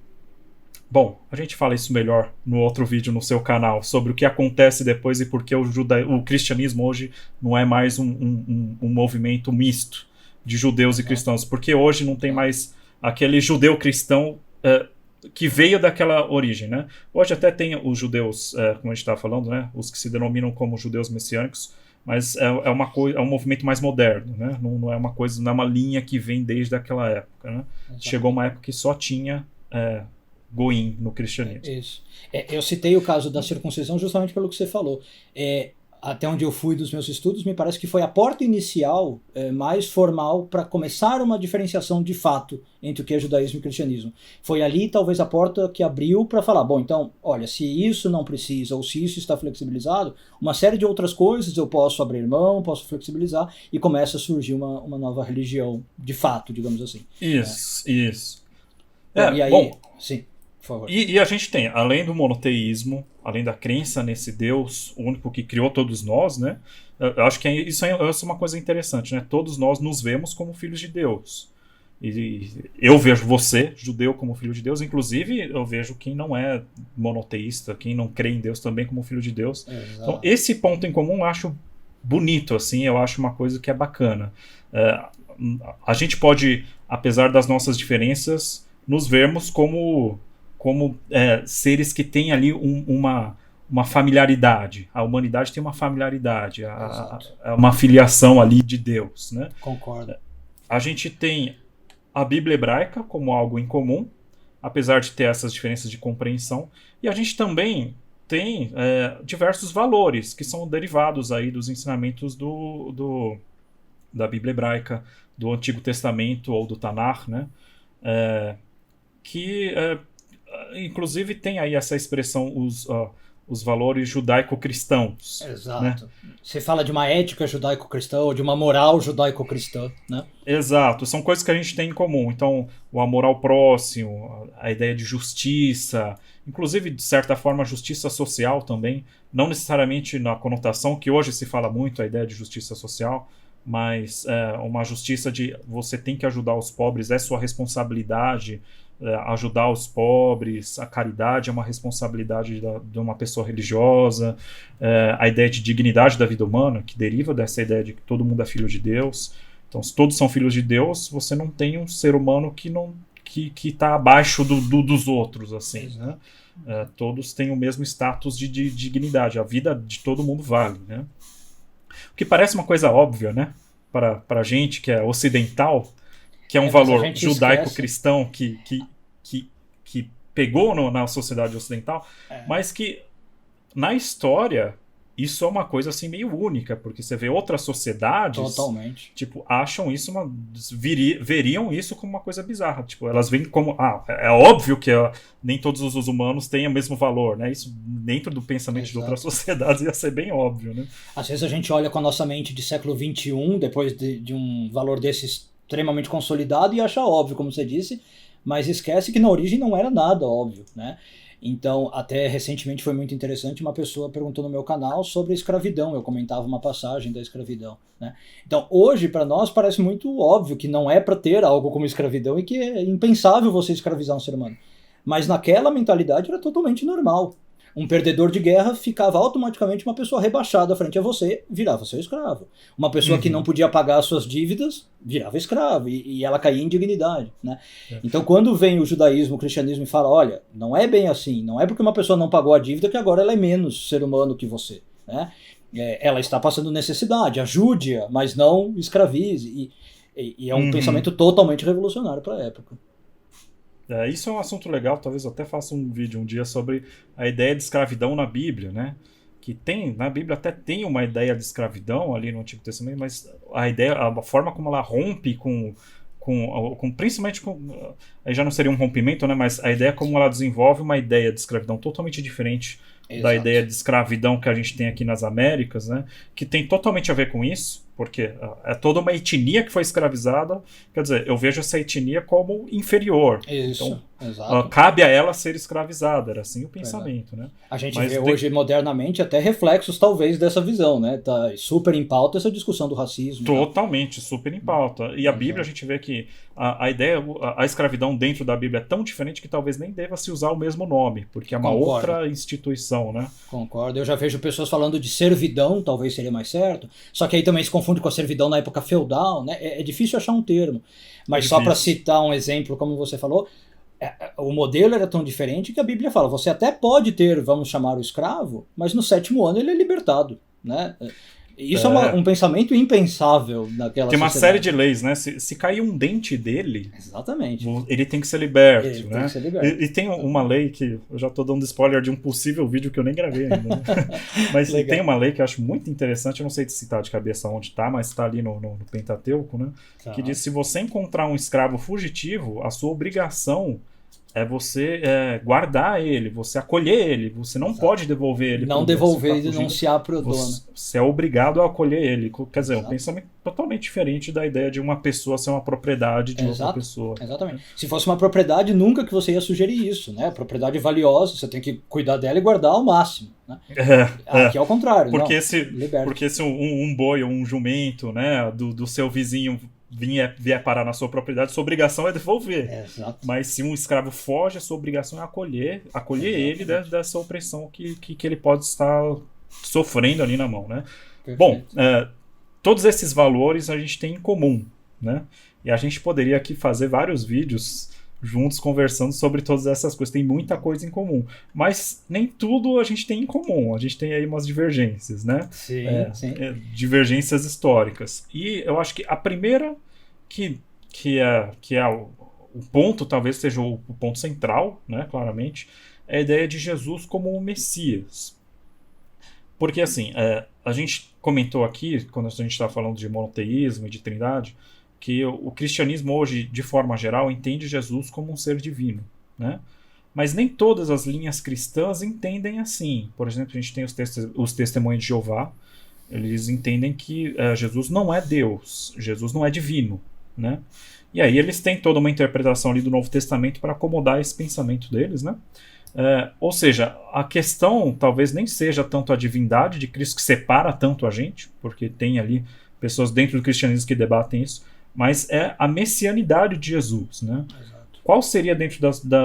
Bom, a gente fala isso melhor no outro vídeo no seu canal, sobre o que acontece depois e por que o cristianismo hoje não é mais um movimento misto de judeus e cristãos. Porque hoje não tem mais aquele judeu cristão que veio daquela origem, né? Hoje até tem os judeus, como a gente estava falando, né? Os que se denominam como judeus messiânicos, mas uma coisa, é um movimento mais moderno, né? Não é uma coisa, não é uma linha que vem desde aquela época, né? Chegou uma época que só tinha goim no cristianismo. Isso. Eu citei o caso da circuncisão justamente pelo que você falou. Até onde eu fui dos meus estudos, me parece que foi a porta inicial mais formal para começar uma diferenciação de fato entre o que é judaísmo e cristianismo. Foi ali talvez a porta que abriu para falar, bom, então, olha, se isso não precisa ou se isso está flexibilizado, uma série de outras coisas eu posso abrir mão, posso flexibilizar, e começa a surgir uma nova religião de fato, digamos assim. Isso. E aí, bom, sim. E a gente tem, além do monoteísmo, além da crença nesse Deus único que criou todos nós, né? Eu acho que isso é uma coisa interessante, né? Todos nós nos vemos como filhos de Deus. E eu vejo você, judeu, como filho de Deus. Inclusive, eu vejo quem não é monoteísta, quem não crê em Deus também como filho de Deus. Exato. Então, esse ponto em comum eu acho bonito, assim. Eu acho uma coisa que é bacana. A gente pode, apesar das nossas diferenças, nos vermos como seres que têm ali uma familiaridade. A humanidade tem uma familiaridade, uma filiação ali de Deus, né? Concordo. A gente tem a Bíblia hebraica como algo em comum, apesar de ter essas diferenças de compreensão, e a gente também tem diversos valores que são derivados aí dos ensinamentos da Bíblia hebraica, do Antigo Testamento ou do Tanakh, né? Que inclusive tem aí essa expressão, os valores judaico-cristãos. Exato. Né? Você fala de uma ética judaico-cristã ou de uma moral judaico-cristã, né? Exato, são coisas que a gente tem em comum. Então, o amor ao próximo, a ideia de justiça, inclusive, de certa forma, justiça social também, não necessariamente na conotação que hoje se fala muito, a ideia de justiça social, mas uma justiça de você tem que ajudar os pobres, é sua responsabilidade, ajudar os pobres, a caridade é uma responsabilidade de uma pessoa religiosa, a ideia de dignidade da vida humana, que deriva dessa ideia de que todo mundo é filho de Deus. Então, se todos são filhos de Deus, você não tem um ser humano que está abaixo dos outros, assim, né? Todos têm o mesmo status de dignidade, a vida de todo mundo vale, né? O que parece uma coisa óbvia, né? Para a gente que é ocidental, que é um valor judaico-cristão que pegou na sociedade ocidental, mas que na história isso é uma coisa assim meio única, porque você vê outras sociedades totalmente, tipo, acham isso veriam isso como uma coisa bizarra, tipo, elas veem como é óbvio que nem todos os humanos têm o mesmo valor, né? Isso dentro do pensamento de outras sociedades ia ser bem óbvio, né? Às vezes a gente olha com a nossa mente de século XXI, depois de um valor desse extremamente consolidado, e acha óbvio, como você disse, mas esquece que na origem não era nada óbvio, né? Então, até recentemente foi muito interessante, uma pessoa perguntou no meu canal sobre a escravidão, eu comentava uma passagem da escravidão, né? Então, hoje, para nós, parece muito óbvio que não é para ter algo como escravidão e que é impensável você escravizar um ser humano. Mas naquela mentalidade era totalmente normal. Um perdedor de guerra ficava automaticamente uma pessoa rebaixada frente a você, virava seu escravo. Uma pessoa que não podia pagar as suas dívidas, virava escravo, e ela caía em dignidade, né? Então, quando vem o judaísmo, o cristianismo e fala, olha, não é bem assim, não é porque uma pessoa não pagou a dívida que agora ela é menos ser humano que você, né? Ela está passando necessidade, ajude-a, mas não escravize. E é um pensamento totalmente revolucionário para a época. Isso é um assunto legal, talvez eu até faça um vídeo um dia sobre a ideia de escravidão na Bíblia, né? Que na Bíblia até tem uma ideia de escravidão ali no Antigo Testamento, mas a forma como ela rompe principalmente aí já não seria um rompimento, né? Mas a ideia como ela desenvolve uma ideia de escravidão totalmente diferente da ideia de escravidão que a gente tem aqui nas Américas, né? Que tem totalmente a ver com isso, porque é toda uma etnia que foi escravizada. Quer dizer, eu vejo essa etnia como inferior. Isso, então, exato. Cabe a ela ser escravizada, era assim o pensamento, né? A gente vê hoje, modernamente, até reflexos, talvez, dessa visão, né? Tá super em pauta essa discussão do racismo. Totalmente, super em pauta. E a Bíblia, a gente vê que a escravidão dentro da Bíblia é tão diferente que talvez nem deva se usar o mesmo nome, porque é uma outra instituição, né? Concordo. Eu já vejo pessoas falando de servidão, talvez seria mais certo, só que aí também se confunde com a servidão na época feudal, né? É difícil achar um termo. Mas só para citar um exemplo, como você falou, O modelo era tão diferente que a Bíblia fala, você até pode ter, vamos chamar o escravo, mas no 7º ano ele é libertado, né? Isso é um pensamento impensável naquela Tem uma sociedade. série de leis, né? Se cair um dente dele, exatamente, ele tem que ser liberto, ele né? tem que ser liberto. E tem uma lei que, eu já tô dando spoiler de um possível vídeo que eu nem gravei ainda, né? Mas Legal. tem uma lei que eu acho muito interessante, eu não sei citar de cabeça onde tá, mas tá ali no Pentateuco, né? Tá. Que diz, se você encontrar um escravo fugitivo, a sua obrigação é você guardar ele, você acolher ele, você não Exato. pode devolver ele. Não devolver e denunciar para o dono. Você é obrigado a acolher ele. Quer dizer, Exato. um pensamento totalmente diferente da ideia de uma pessoa ser uma propriedade de outra pessoa. Exatamente. Se fosse uma propriedade, nunca que você ia sugerir isso, né? Propriedade valiosa, você tem que cuidar dela e guardar ao máximo, né? Aqui é o contrário. Porque não, se um boi ou um jumento, né, do seu vizinho vier parar na sua propriedade, sua obrigação é devolver. Exato. Mas se um escravo foge, a sua obrigação é acolher ele dessa opressão que ele pode estar sofrendo ali na mão, né? Perfeito. Bom, todos esses valores a gente tem em comum, né? E a gente poderia aqui fazer vários vídeos juntos conversando sobre todas essas coisas. Tem muita coisa em comum. Mas nem tudo a gente tem em comum. A gente tem aí umas divergências, né? Sim, sim. Divergências históricas. E eu acho que a primeira que é o ponto, talvez seja o ponto central, né, claramente, é a ideia de Jesus como o Messias. Porque, assim, a gente comentou aqui, quando a gente estava falando de monoteísmo e de trindade, que o cristianismo hoje, de forma geral, entende Jesus como um ser divino, né? Mas nem todas as linhas cristãs entendem assim. Por exemplo, a gente tem os testemunhos de Jeová, eles entendem que Jesus não é Deus, Jesus não é divino, né? E aí eles têm toda uma interpretação ali do Novo Testamento para acomodar esse pensamento deles, né? Ou seja, a questão talvez nem seja tanto a divindade de Cristo que separa tanto a gente, porque tem ali pessoas dentro do cristianismo que debatem isso, mas é a messianidade de Jesus, né? Exato. Qual seria dentro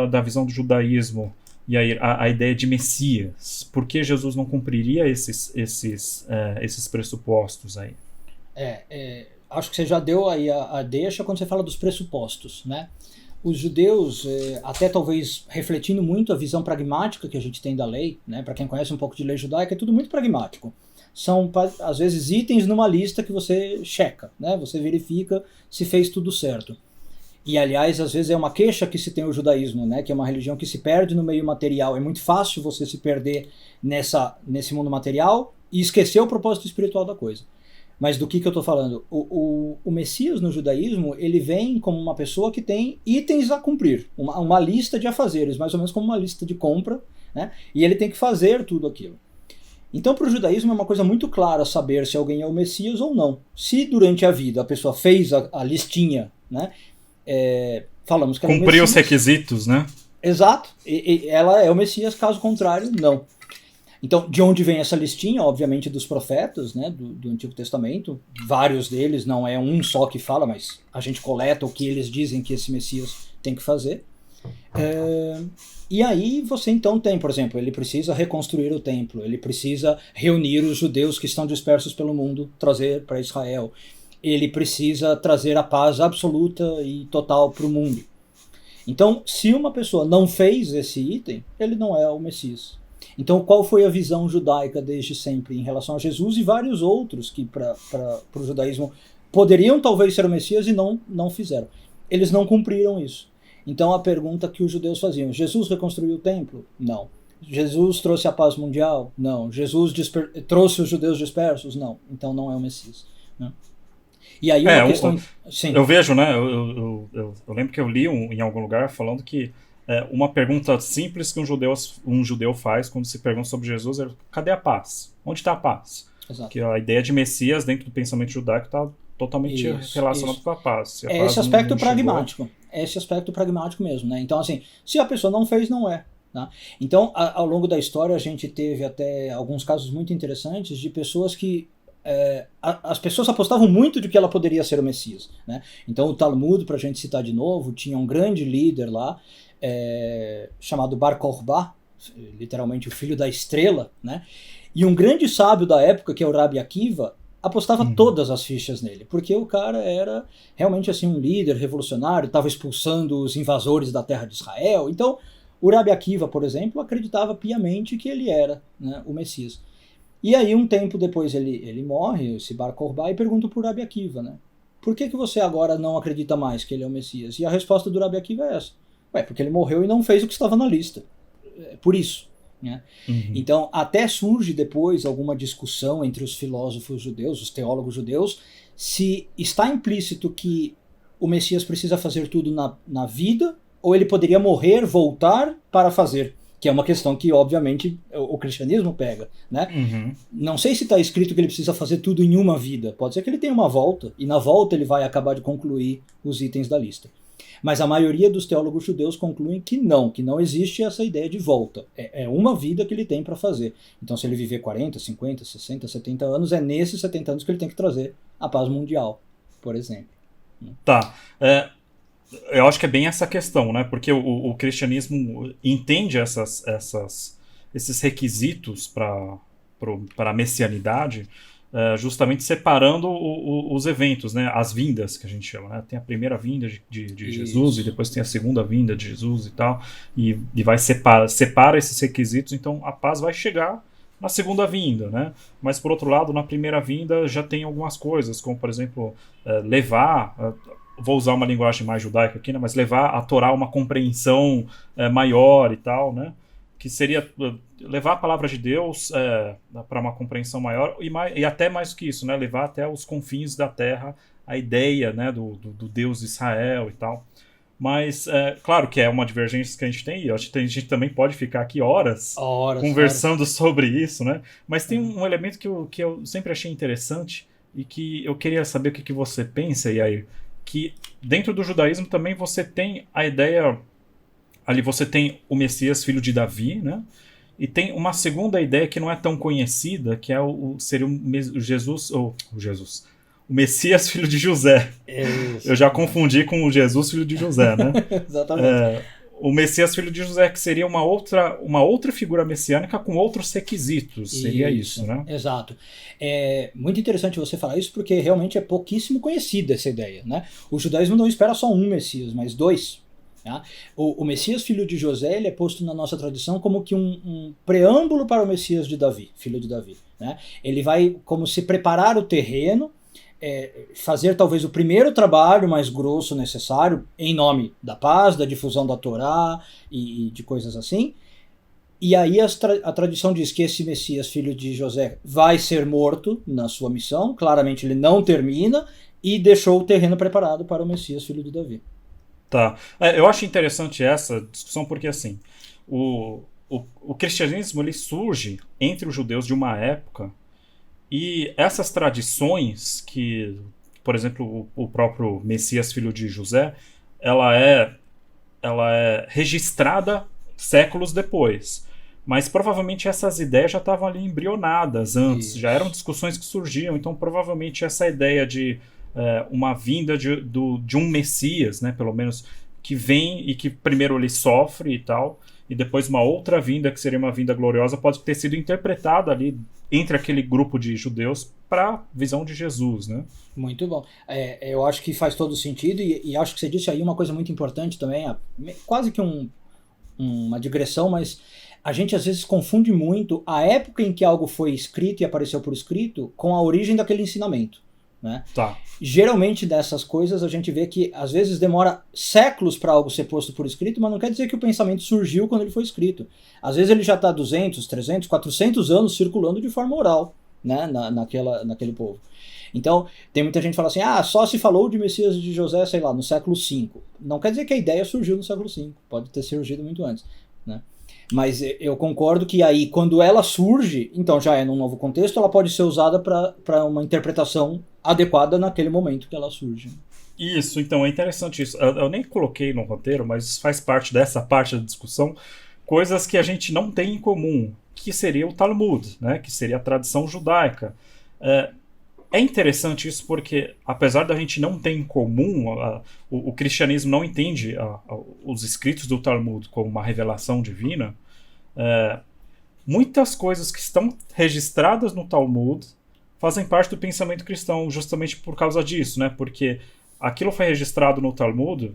da visão do judaísmo e aí a ideia de Messias? Por que Jesus não cumpriria esses pressupostos aí? Acho que você já deu aí a deixa quando você fala dos pressupostos, né? Os judeus, até talvez refletindo muito a visão pragmática que a gente tem da lei, né? Para quem conhece um pouco de lei judaica, é tudo muito pragmático. São, às vezes, itens numa lista que você checa, né? Você verifica se fez tudo certo. E, aliás, às vezes é uma queixa que se tem o judaísmo, né? Que é uma religião que se perde no meio material. É muito fácil você se perder nesse mundo material e esquecer o propósito espiritual da coisa. Mas do que eu estou falando? O Messias no judaísmo, ele vem como uma pessoa que tem itens a cumprir, uma lista de afazeres, mais ou menos como uma lista de compra, né? E ele tem que fazer tudo aquilo. Então, para o judaísmo é uma coisa muito clara saber se alguém é o Messias ou não. Se durante a vida a pessoa fez a listinha, né? Falamos que ela é o Cumpriu Messias. os requisitos, né? Exato. E ela é o Messias, caso contrário, não. Então, de onde vem essa listinha? Obviamente dos profetas, né, do Antigo Testamento. Vários deles, não é um só que fala, mas a gente coleta o que eles dizem que esse Messias tem que fazer. E aí você então tem, por exemplo, ele precisa reconstruir o templo, ele precisa reunir os judeus que estão dispersos pelo mundo, trazer para Israel. Ele precisa trazer a paz absoluta e total para o mundo. Então, se uma pessoa não fez esse item, ele não é o Messias. Então, qual foi a visão judaica desde sempre em relação a Jesus e vários outros que para o judaísmo poderiam talvez ser o Messias e não fizeram? Eles não cumpriram isso. Então, a pergunta que os judeus faziam: Jesus reconstruiu o templo? Não. Jesus trouxe a paz mundial? Não. Jesus trouxe os judeus dispersos? Não. Então, não é o Messias, né? E aí uma questão... Sim. Eu vejo, né? Eu lembro que eu li em algum lugar falando que uma pergunta simples que um judeu faz quando se pergunta sobre Jesus é: cadê a paz? Onde está a paz? Exato. Que a ideia de Messias dentro do pensamento judaico está totalmente relacionado com a paz. Esse aspecto pragmático. Esse aspecto pragmático mesmo, né? Então, assim, se a pessoa não fez, não é. Tá? Então, ao longo da história, a gente teve até alguns casos muito interessantes de pessoas que as pessoas apostavam muito de que ela poderia ser o Messias, né? Então o Talmud, para a gente citar de novo, tinha um grande líder lá, chamado Bar Kokhba, literalmente o filho da estrela, né? E um grande sábio da época, que é o Rabi Akiva, apostava todas as fichas nele, porque o cara era realmente assim um líder revolucionário, estava expulsando os invasores da terra de Israel. Então, o Rabi Akiva, por exemplo, acreditava piamente que ele era, né, o Messias. E aí, um tempo depois, ele morre, esse Bar Kokhba, e pergunta para o Rabi Akiva, né? Por que você agora não acredita mais que ele é o Messias? E a resposta do Rabi Akiva é essa. Porque ele morreu e não fez o que estava na lista. É por isso. Né? Então, até surge depois alguma discussão entre os filósofos judeus, os teólogos judeus, se está implícito que o Messias precisa fazer tudo na vida, ou ele poderia morrer, voltar para fazer. Que é uma questão que, obviamente, o cristianismo pega. Né? Não sei se está escrito que ele precisa fazer tudo em uma vida. Pode ser que ele tenha uma volta, e na volta ele vai acabar de concluir os itens da lista. Mas a maioria dos teólogos judeus concluem que não existe essa ideia de volta. É uma vida que ele tem para fazer. Então, se ele viver 40, 50, 60, 70 anos, é nesses 70 anos que ele tem que trazer a paz mundial, por exemplo. Tá. Eu acho que é bem essa questão, né? Porque o cristianismo entende esses requisitos para a messianidade, justamente separando os eventos, né? As vindas, que a gente chama, né? Tem a primeira vinda de Jesus, e depois tem a segunda vinda de Jesus e tal, e vai separa esses requisitos. Então a paz vai chegar na segunda vinda, né? Mas por outro lado, na primeira vinda já tem algumas coisas, como por exemplo, vou usar uma linguagem mais judaica aqui, né? Mas levar a Torá a uma compreensão maior e tal, né? Que seria levar a palavra de Deus para uma compreensão maior, e até mais do que isso, né? Levar até os confins da terra a ideia, né? do Deus de Israel e tal. Mas, claro que é uma divergência que a gente tem, e eu acho que a gente também pode ficar aqui horas conversando sobre isso, né? Mas tem um elemento que eu sempre achei interessante e que eu queria saber o que você pensa, Yair, que dentro do judaísmo também você tem a ideia, ali você tem o Messias, filho de Davi, né? E tem uma segunda ideia que não é tão conhecida, que seria o Jesus, o Messias, filho de José. Isso, eu já confundi com o Jesus, filho de José, né? Exatamente. O Messias, filho de José, que seria uma outra figura messiânica com outros requisitos. Seria isso, né? Exato. É muito interessante você falar isso, porque realmente é pouquíssimo conhecida essa ideia, né? O judaísmo não espera só um Messias, mas dois. Tá? O Messias, filho de José, ele é posto na nossa tradição como que um preâmbulo para o Messias de Davi, filho de Davi. Né? Ele vai como se preparar o terreno, fazer talvez o primeiro trabalho mais grosso necessário em nome da paz, da difusão da Torá e de coisas assim. E aí a tradição diz que esse Messias, filho de José, vai ser morto na sua missão. Claramente ele não termina e deixou o terreno preparado para o Messias, filho de Davi. Tá. Eu acho interessante essa discussão porque, assim, o cristianismo ele surge entre os judeus de uma época, e essas tradições que, por exemplo, o próprio Messias, filho de José, ela é registrada séculos depois. Mas provavelmente essas ideias já estavam ali embrionadas antes, já eram discussões que surgiam, então provavelmente essa ideia de uma vinda de um Messias, né, pelo menos, que vem e que primeiro ele sofre e tal, e depois uma outra vinda, que seria uma vinda gloriosa, pode ter sido interpretada ali entre aquele grupo de judeus para a visão de Jesus, né? Muito bom. Eu acho que faz todo sentido, e acho que você disse aí uma coisa muito importante também, quase que uma digressão, mas a gente às vezes confunde muito a época em que algo foi escrito e apareceu por escrito com a origem daquele ensinamento. Né? Tá. Geralmente dessas coisas a gente vê que às vezes demora séculos para algo ser posto por escrito, mas não quer dizer que o pensamento surgiu quando ele foi escrito. Às vezes ele já está 200, 300, 400 anos circulando de forma oral, né? naquele povo. Então tem muita gente que fala assim, só se falou de Messias de José, sei lá, no século V. Não quer dizer que a ideia surgiu no século V, pode ter surgido muito antes. Né? Mas eu concordo que aí, quando ela surge, então já é num novo contexto, ela pode ser usada para uma interpretação adequada naquele momento que ela surge. Isso, então é interessante isso. Eu nem coloquei no roteiro, mas faz parte dessa parte da discussão, coisas que a gente não tem em comum, que seria o Talmud, né? Que seria a tradição judaica. É interessante isso porque, apesar da gente não ter em comum, o cristianismo não entende os escritos do Talmud como uma revelação divina, muitas coisas que estão registradas no Talmud fazem parte do pensamento cristão justamente por causa disso, né? Porque aquilo foi registrado no Talmud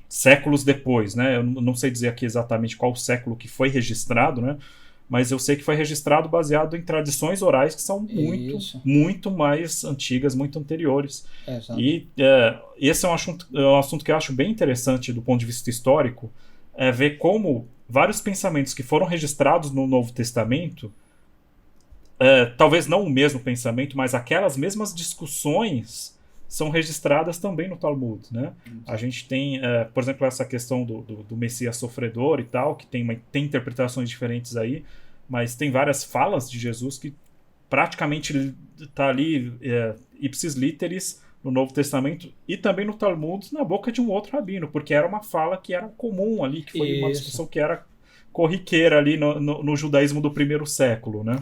séculos depois, né? Eu não sei dizer aqui exatamente qual século que foi registrado, né? Mas eu sei que foi registrado baseado em tradições orais que são muito mais antigas, muito anteriores. Exato. E esse é um assunto que eu acho bem interessante do ponto de vista histórico, ver como vários pensamentos que foram registrados no Novo Testamento, talvez não o mesmo pensamento, mas aquelas mesmas discussões são registradas também no Talmud, né? A gente tem, por exemplo, essa questão do Messias sofredor e tal, que tem interpretações diferentes aí, mas tem várias falas de Jesus que praticamente está ali ipsis literis no Novo Testamento e também no Talmud na boca de um outro rabino, porque era uma fala que era comum ali, que foi uma discussão que era corriqueira ali no judaísmo do primeiro século, né?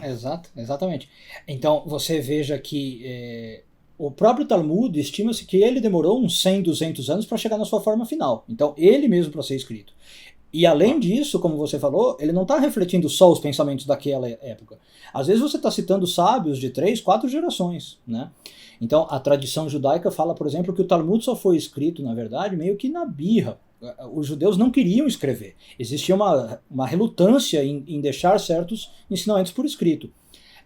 Exatamente. Então, você veja que o próprio Talmud estima-se que ele demorou uns 100, 200 anos para chegar na sua forma final. Então, ele mesmo para ser escrito. E além disso, como você falou, ele não está refletindo só os pensamentos daquela época. Às vezes você está citando sábios de 3, 4 gerações, né? Então, a tradição judaica fala, por exemplo, que o Talmud só foi escrito, na verdade, meio que na birra. Os judeus não queriam escrever. Existia uma relutância em deixar certos ensinamentos por escrito.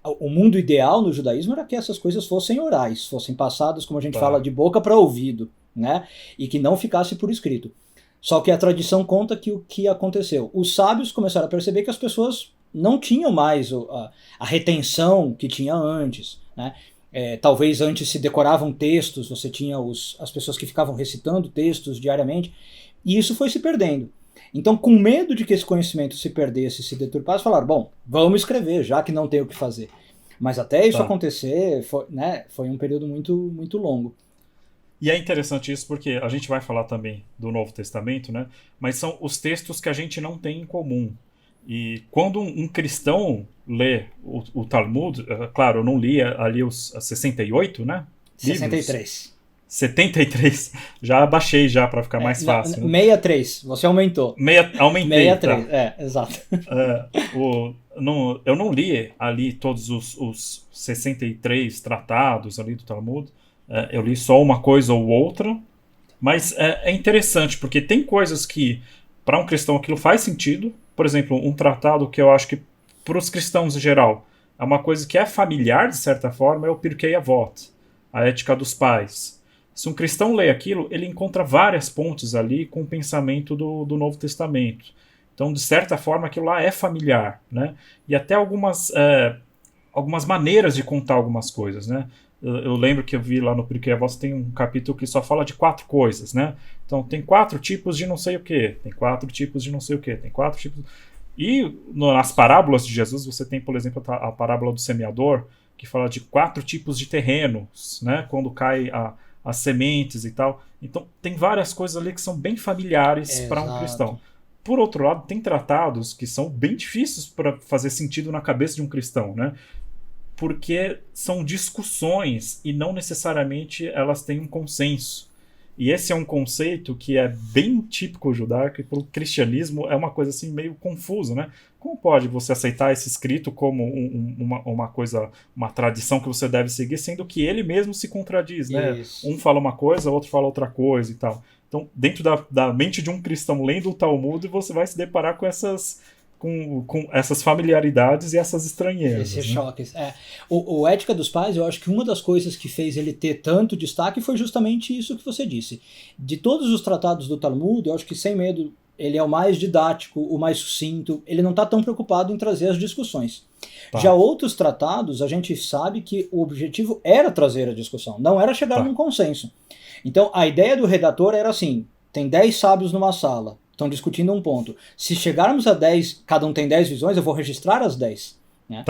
O mundo ideal no judaísmo era que essas coisas fossem orais, fossem passadas, como a gente fala, de boca para ouvido, né? E que não ficasse por escrito. Só que a tradição conta que o que aconteceu? Os sábios começaram a perceber que as pessoas não tinham mais a retenção que tinha antes, né? Talvez antes se decoravam textos, você tinha as pessoas que ficavam recitando textos diariamente, e isso foi se perdendo. Então, com medo de que esse conhecimento se perdesse, se deturpasse, falaram, bom, vamos escrever, já que não tem o que fazer. Mas até isso acontecer, foi um período muito, muito longo. E é interessante isso porque a gente vai falar também do Novo Testamento, né? Mas são os textos que a gente não tem em comum. E quando um cristão lê o Talmud, claro, eu não li ali os 68, né? 63. Livros. 73, já abaixei já para ficar mais fácil. 63, você aumentou. Aumentei. 63, exato. Eu não li ali todos os 63 tratados ali do Talmud, eu li só uma coisa ou outra, mas é interessante, porque tem coisas que, para um cristão, aquilo faz sentido. Por exemplo, um tratado que eu acho que, para os cristãos em geral, é uma coisa que é familiar, de certa forma, é o Pirkei Avot, a Ética dos Pais. Se um cristão lê aquilo, ele encontra várias pontes ali com o pensamento do Novo Testamento. Então, de certa forma, aquilo lá é familiar, né? E até algumas maneiras de contar algumas coisas, né? Eu lembro que eu vi lá no Pirkei Avot, tem um capítulo que só fala de 4 coisas, né? Então, tem 4 tipos de não sei o que, tem 4 tipos de não sei o que, tem 4 tipos... E nas parábolas de Jesus, você tem, por exemplo, a parábola do semeador, que fala de 4 tipos de terrenos, né? Quando cai as sementes e tal. Então, tem várias coisas ali que são bem familiares para um cristão. Por outro lado, tem tratados que são bem difíceis para fazer sentido na cabeça de um cristão, né? Porque são discussões e não necessariamente elas têm um consenso. E esse é um conceito que é bem típico judaico e para o cristianismo é uma coisa assim meio confusa, né? Como pode você aceitar esse escrito como uma coisa, uma tradição que você deve seguir, sendo que ele mesmo se contradiz, né? Isso. Um fala uma coisa, outro fala outra coisa e tal. Então, dentro da mente de um cristão lendo o Talmud, você vai se deparar com essas familiaridades e essas estranhezas. Esses né? choques. O Ética dos Pais, eu acho que uma das coisas que fez ele ter tanto destaque foi justamente isso que você disse. De todos os tratados do Talmud, eu acho que, sem medo, ele é o mais didático, o mais sucinto, ele não está tão preocupado em trazer as discussões. Já outros tratados, a gente sabe que o objetivo era trazer a discussão, não era chegar num consenso. Então, a ideia do redator era assim, tem 10 sábios numa sala, estão discutindo um ponto. Se chegarmos a 10, cada um tem 10 visões, eu vou registrar as 10. Né?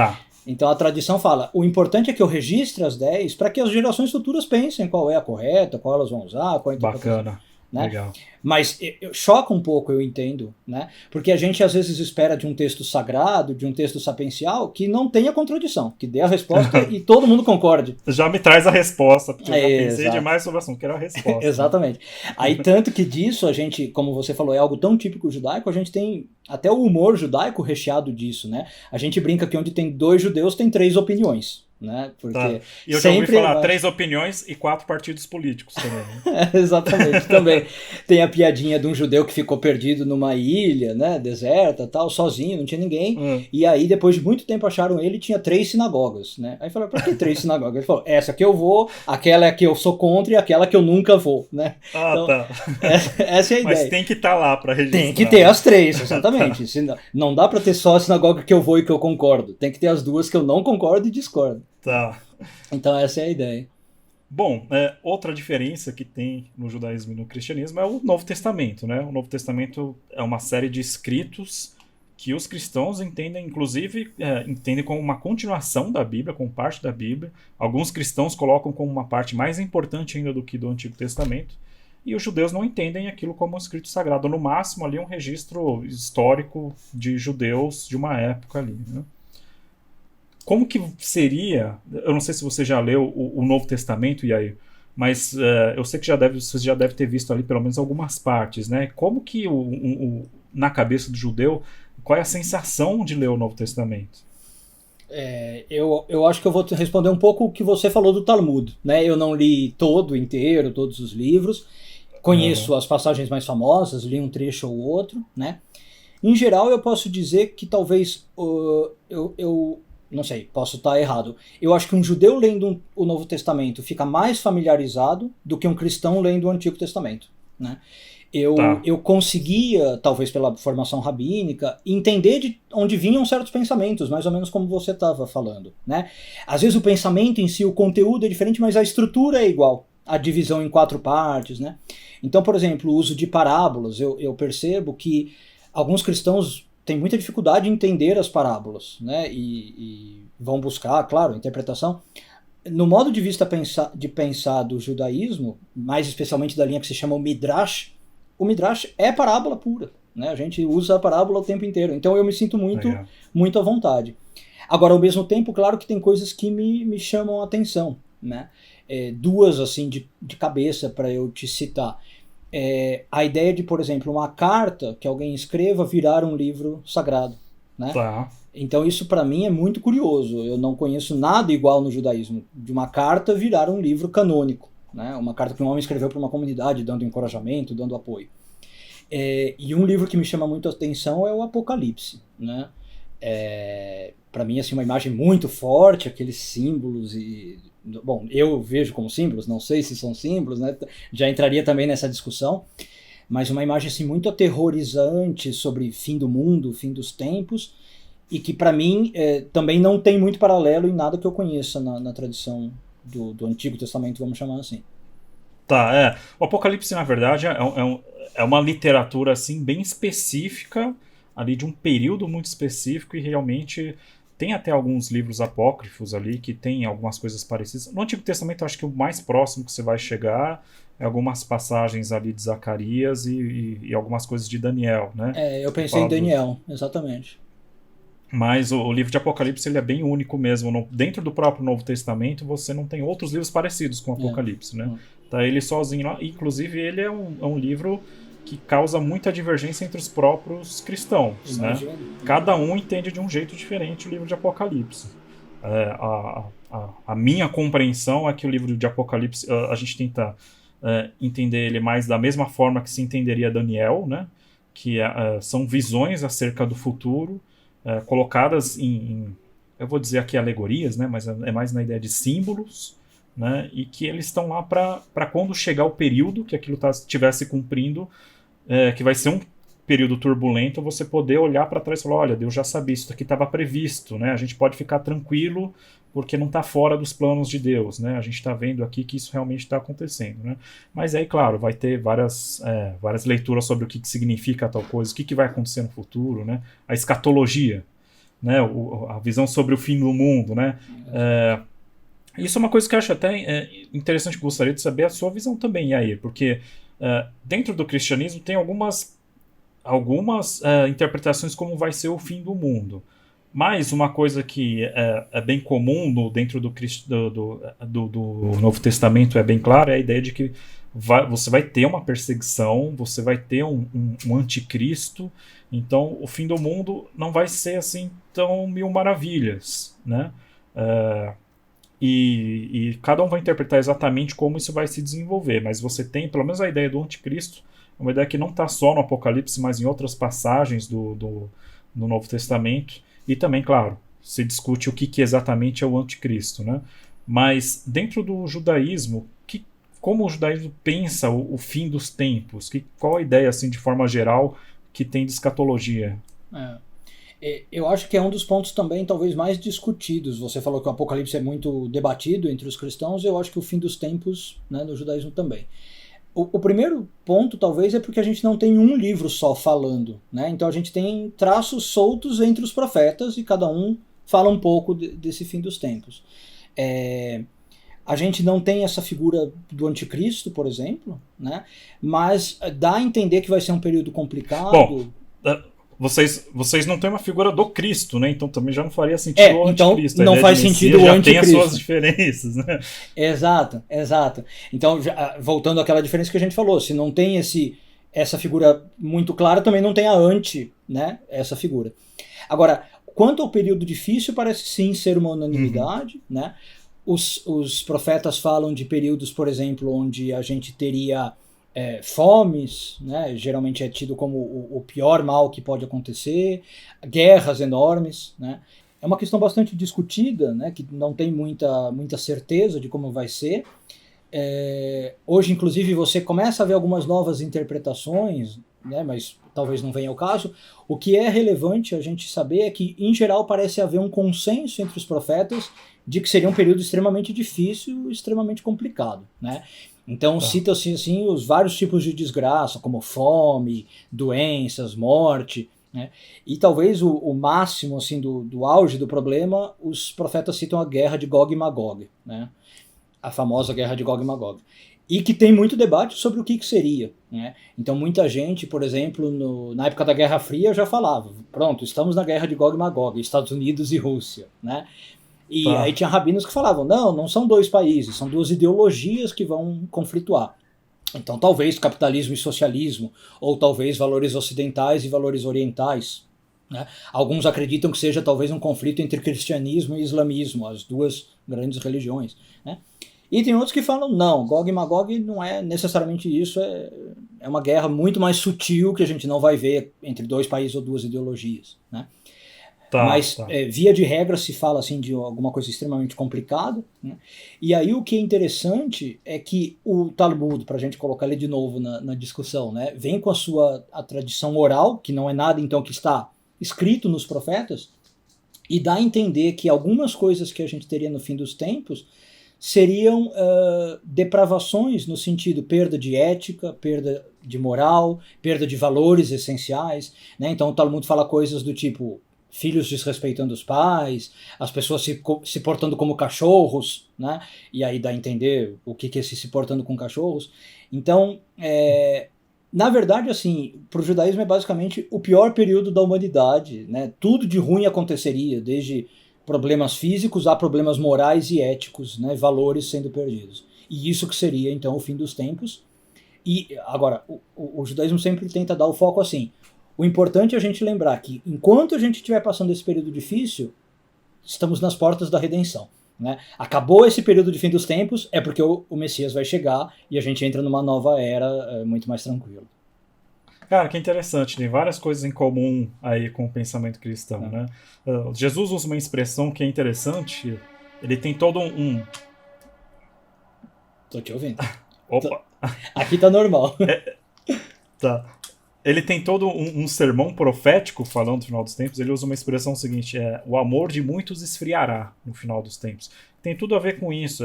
Então a tradição fala, o importante é que eu registre as 10 para que as gerações futuras pensem qual é a correta, qual elas vão usar, qual é a interpretação. Bacana. Né? Legal. Mas choca um pouco, eu entendo, né? Porque a gente às vezes espera de um texto sagrado, de um texto sapiencial, que não tenha contradição, que dê a resposta e todo mundo concorde. Já me traz a resposta, porque eu já pensei demais sobre o assunto, quero a resposta. Exatamente. Aí tanto que disso a gente, como você falou, é algo tão típico judaico, a gente tem até o humor judaico recheado disso, né? A gente brinca que onde tem 2 judeus tem 3 opiniões. né? Tá. Porque E eu já ouvi sempre falar 3 opiniões e 4 partidos políticos também, né? Exatamente, também. Tem a piadinha de um judeu que ficou perdido numa ilha, né, deserta, tal, sozinho, não tinha ninguém. Hum. E aí, depois de muito tempo, acharam ele e tinha 3 sinagogas, né? Aí falaram, por que 3 sinagogas? Ele falou, essa que eu vou, aquela é que eu sou contra e aquela que eu nunca vou, né? Ah, Então, tá. essa é a Mas ideia. tem que estar lá para Tem que registrar, ter né? as 3, Tá. exatamente. Não dá pra ter só a sinagoga que eu vou e que eu concordo. Tem que ter as duas que eu não concordo e discordo. Tá. Então essa é a ideia. Bom, outra diferença que tem no judaísmo e no cristianismo é o Novo Testamento, né? O Novo Testamento é uma série de escritos que os cristãos entendem, inclusive, entendem como uma continuação da Bíblia, como parte da Bíblia. Alguns cristãos colocam como uma parte mais importante ainda do que do Antigo Testamento. E os judeus não entendem aquilo como um escrito sagrado. No máximo, ali um registro histórico de judeus de uma época ali, né? Como que seria, eu não sei se você já leu o Novo Testamento, e aí, mas eu sei que você já deve ter visto ali pelo menos algumas partes, né? Como que na cabeça do judeu, qual é a sensação de ler o Novo Testamento? Eu acho que eu vou te responder um pouco o que você falou do Talmud, né? Eu não li todo inteiro, todos os livros, conheço Uhum. as passagens mais famosas, li um trecho ou outro, né? Em geral, eu posso dizer que talvez eu não sei, posso estar errado. Eu acho que um judeu lendo o Novo Testamento fica mais familiarizado do que um cristão lendo o Antigo Testamento, né? Tá. Eu conseguia, talvez pela formação rabínica, entender de onde vinham certos pensamentos, mais ou menos como você estava falando, né? Às vezes o pensamento em si, o conteúdo é diferente, mas a estrutura é igual. A divisão em 4 partes, né? Então, por exemplo, o uso de parábolas, eu percebo que alguns cristãos têm muita dificuldade em entender as parábolas, né? E vão buscar, claro, interpretação. No modo de vista de pensar do judaísmo, mais especialmente da linha que se chama o Midrash é parábola pura, né? A gente usa a parábola o tempo inteiro. Então eu me sinto Legal. muito à vontade. Agora, ao mesmo tempo, claro que tem coisas que me chamam a atenção, né? Duas, assim, de cabeça para eu te citar. A ideia de, por exemplo, uma carta que alguém escreva virar um livro sagrado, né? Tá. Então isso para mim é muito curioso. Eu não conheço nada igual no judaísmo de uma carta virar um livro canônico, né? Uma carta que um homem escreveu para uma comunidade, dando encorajamento, dando apoio. E um livro que me chama muito a atenção é o Apocalipse, né? Para mim, assim, uma imagem muito forte, aqueles símbolos bom, eu vejo como símbolos, não sei se são símbolos, né? Já entraria também nessa discussão, mas uma imagem assim muito aterrorizante sobre fim do mundo, fim dos tempos, e que para mim também não tem muito paralelo em nada que eu conheça na tradição do Antigo Testamento, vamos chamar assim. Tá. O Apocalipse, na verdade, é uma literatura assim bem específica, ali de um período muito específico, e realmente tem até alguns livros apócrifos ali que tem algumas coisas parecidas. No Antigo Testamento, eu acho que o mais próximo que você vai chegar é algumas passagens ali de Zacarias e algumas coisas de Daniel, né? Eu Que pensei em fala Daniel, exatamente. Mas o livro de Apocalipse ele é bem único mesmo. Dentro do próprio Novo Testamento, você não tem outros livros parecidos com Apocalipse, né? Tá ele sozinho lá. Inclusive, ele é um livro que causa muita divergência entre os próprios cristãos, né? Cada um entende de um jeito diferente o livro de Apocalipse. A minha compreensão é que o livro de Apocalipse, a gente tenta entender ele mais da mesma forma que se entenderia Daniel, né? Que são visões acerca do futuro, colocadas eu vou dizer aqui alegorias, né? Mas é mais na ideia de símbolos, né? E que eles estão lá para quando chegar o período que aquilo estiver se cumprindo, que vai ser um período turbulento, você poder olhar para trás e falar, olha, Deus já sabia, isso aqui estava previsto, né? A gente pode ficar tranquilo porque não está fora dos planos de Deus, né? A gente está vendo aqui que isso realmente está acontecendo, né? Mas aí, claro, vai ter várias leituras sobre o que significa tal coisa, o que vai acontecer no futuro, né? A escatologia, né? A visão sobre o fim do mundo, né? Isso é uma coisa que eu acho até interessante, que eu gostaria de saber a sua visão também, Yair, porque dentro do cristianismo tem algumas interpretações como vai ser o fim do mundo. Mas uma coisa que é bem comum dentro do Novo Testamento, é bem claro, é a ideia de que você vai ter uma perseguição, você vai ter um anticristo, então o fim do mundo não vai ser assim tão mil maravilhas, né? e cada um vai interpretar exatamente como isso vai se desenvolver, mas você tem pelo menos a ideia do anticristo, uma ideia que não está só no Apocalipse, mas em outras passagens do Novo Testamento, e também, claro, se discute o que exatamente é o anticristo, né? Mas dentro do judaísmo, como o judaísmo pensa o fim dos tempos? Qual a ideia, assim, de forma geral, que tem de escatologia? Eu acho que é um dos pontos também talvez mais discutidos. Você falou que o Apocalipse é muito debatido entre os cristãos, eu acho que o fim dos tempos, né, no judaísmo também. O primeiro ponto talvez é porque a gente não tem um livro só falando, né? Então a gente tem traços soltos entre os profetas e cada um fala um pouco desse fim dos tempos. A gente não tem essa figura do anticristo, por exemplo, né? Mas dá a entender que vai ser um período complicado. Bom, vocês não têm uma figura do Cristo, né? Então também já não faria sentido o anticristo. Então não faz sentido o anticristo. Já tem as suas diferenças, né? Exato. Então, voltando àquela diferença que a gente falou, se não tem essa figura muito clara, também não tem a né? Essa figura. Agora, quanto ao período difícil, parece sim ser uma unanimidade, né? Os profetas falam de períodos, por exemplo, onde a gente teria fomes, né? Geralmente é tido como o pior mal que pode acontecer, guerras enormes, né? É uma questão bastante discutida, né? Que não tem muita certeza de como vai ser. Hoje, inclusive, você começa a ver algumas novas interpretações, né? Mas talvez não venha ao caso. O que é relevante a gente saber é que, em geral, parece haver um consenso entre os profetas de que seria um período extremamente difícil, extremamente complicado, né? Então citam-se assim, os vários tipos de desgraça, como fome, doenças, morte, né? E talvez o máximo assim, do auge do problema, os profetas citam a guerra de Gog e Magog, né? A famosa guerra de Gog e Magog. E que tem muito debate sobre o que seria, né? Então muita gente, por exemplo, na época da Guerra Fria já falava, pronto, estamos na guerra de Gog e Magog, Estados Unidos e Rússia, né? E aí tinha rabinos que falavam, não são dois países, são duas ideologias que vão conflituar. Então talvez capitalismo e socialismo, ou talvez valores ocidentais e valores orientais, né? Alguns acreditam que seja talvez um conflito entre cristianismo e islamismo, as duas grandes religiões, né? E tem outros que falam, não, Gog e Magog não é necessariamente isso, é uma guerra muito mais sutil que a gente não vai ver entre dois países ou duas ideologias, né? Mas via de regra se fala assim de alguma coisa extremamente complicada, né? E aí o que é interessante é que o Talmud, para a gente colocar ele de novo na discussão, né, vem com a tradição oral, que não é nada então que está escrito nos profetas, e dá a entender que algumas coisas que a gente teria no fim dos tempos seriam depravações no sentido perda de ética, perda de moral, perda de valores essenciais, né? Então o Talmud fala coisas do tipo filhos desrespeitando os pais, as pessoas se portando como cachorros, né? E aí dá a entender o que é se portando com cachorros. Então, na verdade, assim, para o judaísmo é basicamente o pior período da humanidade, né? Tudo de ruim aconteceria, desde problemas físicos a problemas morais e éticos, né? Valores sendo perdidos. E isso que seria, então, o fim dos tempos. E, agora, o judaísmo sempre tenta dar o foco assim. O importante é a gente lembrar que, enquanto a gente estiver passando esse período difícil, estamos nas portas da redenção, né? Acabou esse período de fim dos tempos, é porque o Messias vai chegar e a gente entra numa nova era muito mais tranquila. Cara, que interessante, tem várias coisas em comum aí com o pensamento cristão, né? Jesus usa uma expressão que é interessante, ele tem todo um... Tô te ouvindo. Opa! Aqui tá normal. Tá. Ele tem todo um sermão profético falando do final dos tempos. Ele usa uma expressão seguinte: o amor de muitos esfriará no final dos tempos. Tem tudo a ver com isso.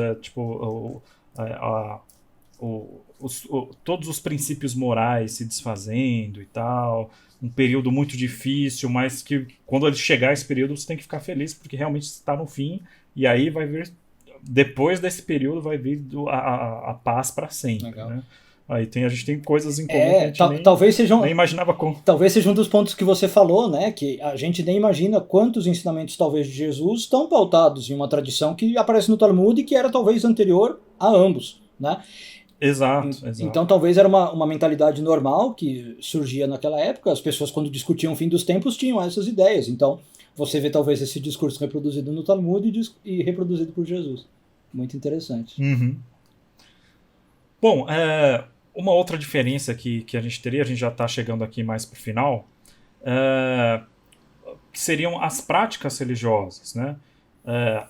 Todos os princípios morais se desfazendo e tal. Um período muito difícil, mas que quando ele chegar esse período você tem que ficar feliz porque realmente está no fim. E aí vai vir, depois desse período, vai vir a paz para sempre. Legal. Né? Aí a gente tem coisas em comum que a gente nem imaginava como. Talvez seja um dos pontos que você falou, né? Que a gente nem imagina quantos ensinamentos talvez de Jesus estão pautados em uma tradição que aparece no Talmud e que era talvez anterior a ambos, né? Exato. Então talvez era uma mentalidade normal que surgia naquela época. As pessoas, quando discutiam o fim dos tempos, tinham essas ideias. Então você vê talvez esse discurso reproduzido no Talmud e reproduzido por Jesus. Muito interessante. Uhum. Bom, uma outra diferença que a gente teria, a gente já está chegando aqui mais para o final, que seriam as práticas religiosas, né?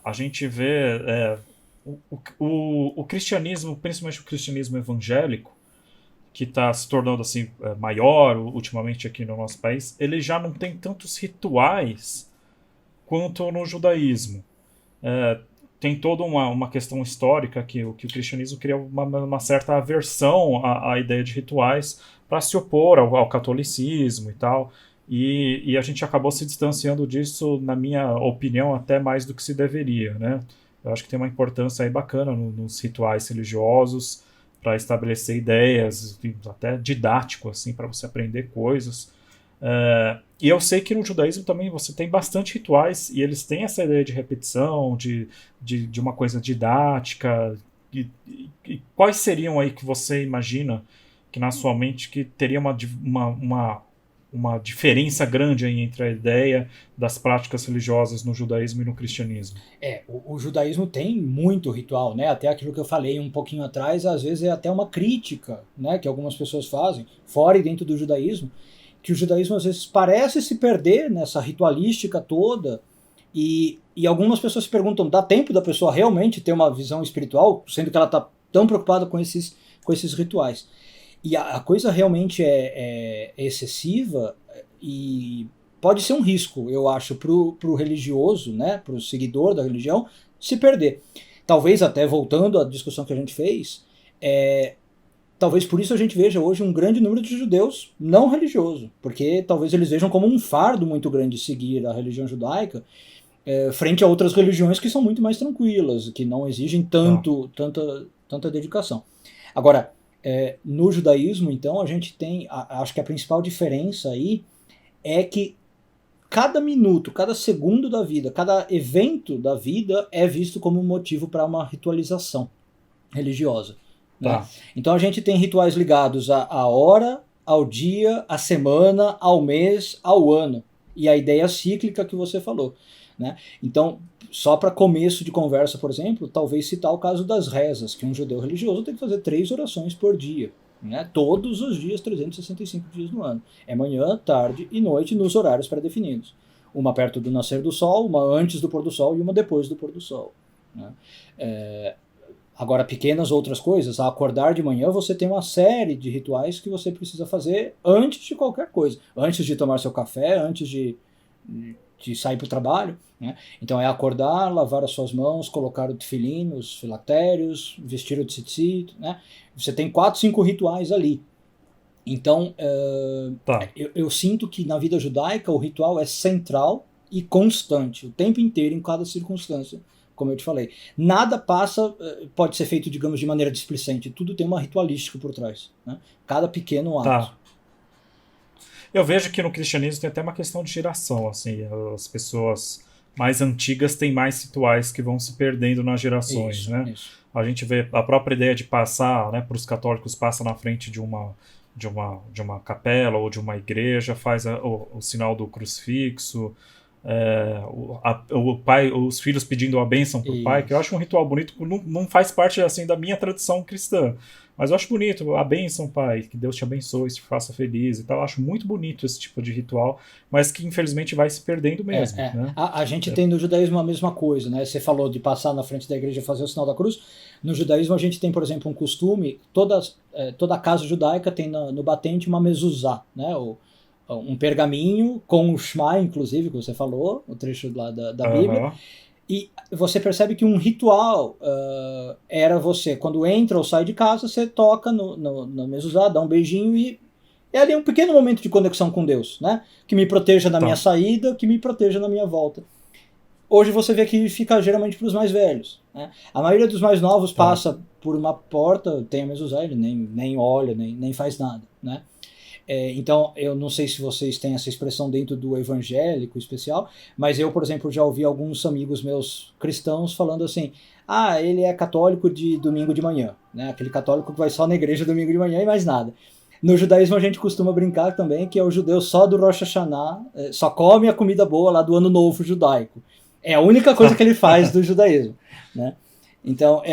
A gente vê o cristianismo, principalmente o cristianismo evangélico, que está se tornando assim maior ultimamente aqui no nosso país, ele já não tem tantos rituais quanto no judaísmo. Tem toda uma questão histórica que o cristianismo cria uma certa aversão à ideia de rituais para se opor ao catolicismo e tal. E a gente acabou se distanciando disso, na minha opinião, até mais do que se deveria, né? Eu acho que tem uma importância aí bacana nos rituais religiosos para estabelecer ideias, até didático, assim, para você aprender coisas. E eu sei que no judaísmo também você tem bastante rituais e eles têm essa ideia de repetição, de uma coisa didática. E quais seriam aí que você imagina que na sua mente que teria uma diferença grande aí entre a ideia das práticas religiosas no judaísmo e no cristianismo? O judaísmo tem muito ritual, né? Até aquilo que eu falei um pouquinho atrás, às vezes é até uma crítica, né, que algumas pessoas fazem, fora e dentro do judaísmo, que o judaísmo às vezes parece se perder nessa ritualística toda, e algumas pessoas se perguntam, dá tempo da pessoa realmente ter uma visão espiritual, sendo que ela está tão preocupada com esses rituais? E a coisa realmente é excessiva e pode ser um risco, eu acho, pro religioso, né, pro seguidor da religião, se perder. Talvez até, voltando à discussão que a gente fez, talvez por isso a gente veja hoje um grande número de judeus não religiosos, porque talvez eles vejam como um fardo muito grande seguir a religião judaica, frente a outras religiões que são muito mais tranquilas, que não exigem tanta dedicação. Agora, no judaísmo, então, a gente tem, acho que a principal diferença aí é que cada minuto, cada segundo da vida, cada evento da vida é visto como um motivo para uma ritualização religiosa. Né? Então a gente tem rituais ligados à hora, ao dia, à semana, ao mês, ao ano. E a ideia cíclica que você falou. Né? Então, só para começo de conversa, por exemplo, talvez citar o caso das rezas, que um judeu religioso tem que fazer 3 orações por dia. Né? Todos os dias, 365 dias no ano. É manhã, tarde e noite nos horários pré-definidos. Uma perto do nascer do sol, uma antes do pôr do sol e uma depois do pôr do sol. Né? Agora, pequenas outras coisas, a acordar de manhã você tem uma série de rituais que você precisa fazer antes de qualquer coisa. Antes de tomar seu café, antes de sair para o trabalho. Né? Então é acordar, lavar as suas mãos, colocar o tefilim, os filactérios, vestir o tzitzit. Né? Você tem 4, 5 rituais ali. Então, eu sinto que na vida judaica o ritual é central e constante, o tempo inteiro, em cada circunstância. Como eu te falei, nada pode ser feito, digamos, de maneira displicente. Tudo tem uma ritualística por trás. Né? Cada pequeno ato. Eu vejo que no cristianismo tem até uma questão de geração. Assim, as pessoas mais antigas têm mais rituais que vão se perdendo nas gerações. Isso, né? Isso. A gente vê a própria ideia de passar, né, para os católicos, passa na frente de uma capela ou de uma igreja, faz o sinal do crucifixo. O pai, os filhos pedindo a bênção pro pai, que eu acho um ritual bonito, não faz parte assim da minha tradição cristã, mas eu acho bonito, a bênção, pai, que Deus te abençoe, te faça feliz e tal. Eu acho muito bonito esse tipo de ritual, mas que infelizmente vai se perdendo mesmo. Né? A gente tem no judaísmo a mesma coisa, né? Você falou de passar na frente da igreja e fazer o sinal da cruz. No judaísmo a gente tem, por exemplo, um costume, toda casa judaica tem no batente uma mezuzá, né? Um pergaminho com o Shema, inclusive, que você falou, o trecho lá da Bíblia. E você percebe que um ritual era você, quando entra ou sai de casa, você toca no mezuzá, dá um beijinho e é ali um pequeno momento de conexão com Deus, né? Que me proteja na minha saída, que me proteja na minha volta. Hoje você vê que fica geralmente para os mais velhos. Né? A maioria dos mais novos passa por uma porta, tem a mezuzá, ele nem olha, nem faz nada, né? Então, eu não sei se vocês têm essa expressão dentro do evangélico especial, mas eu, por exemplo, já ouvi alguns amigos meus cristãos falando assim, ele é católico de domingo de manhã, né? Aquele católico que vai só na igreja domingo de manhã e mais nada. No judaísmo a gente costuma brincar também que é o judeu só do Rosh Hashanah, só come a comida boa lá do Ano Novo judaico. É a única coisa que ele faz do judaísmo, né? Então,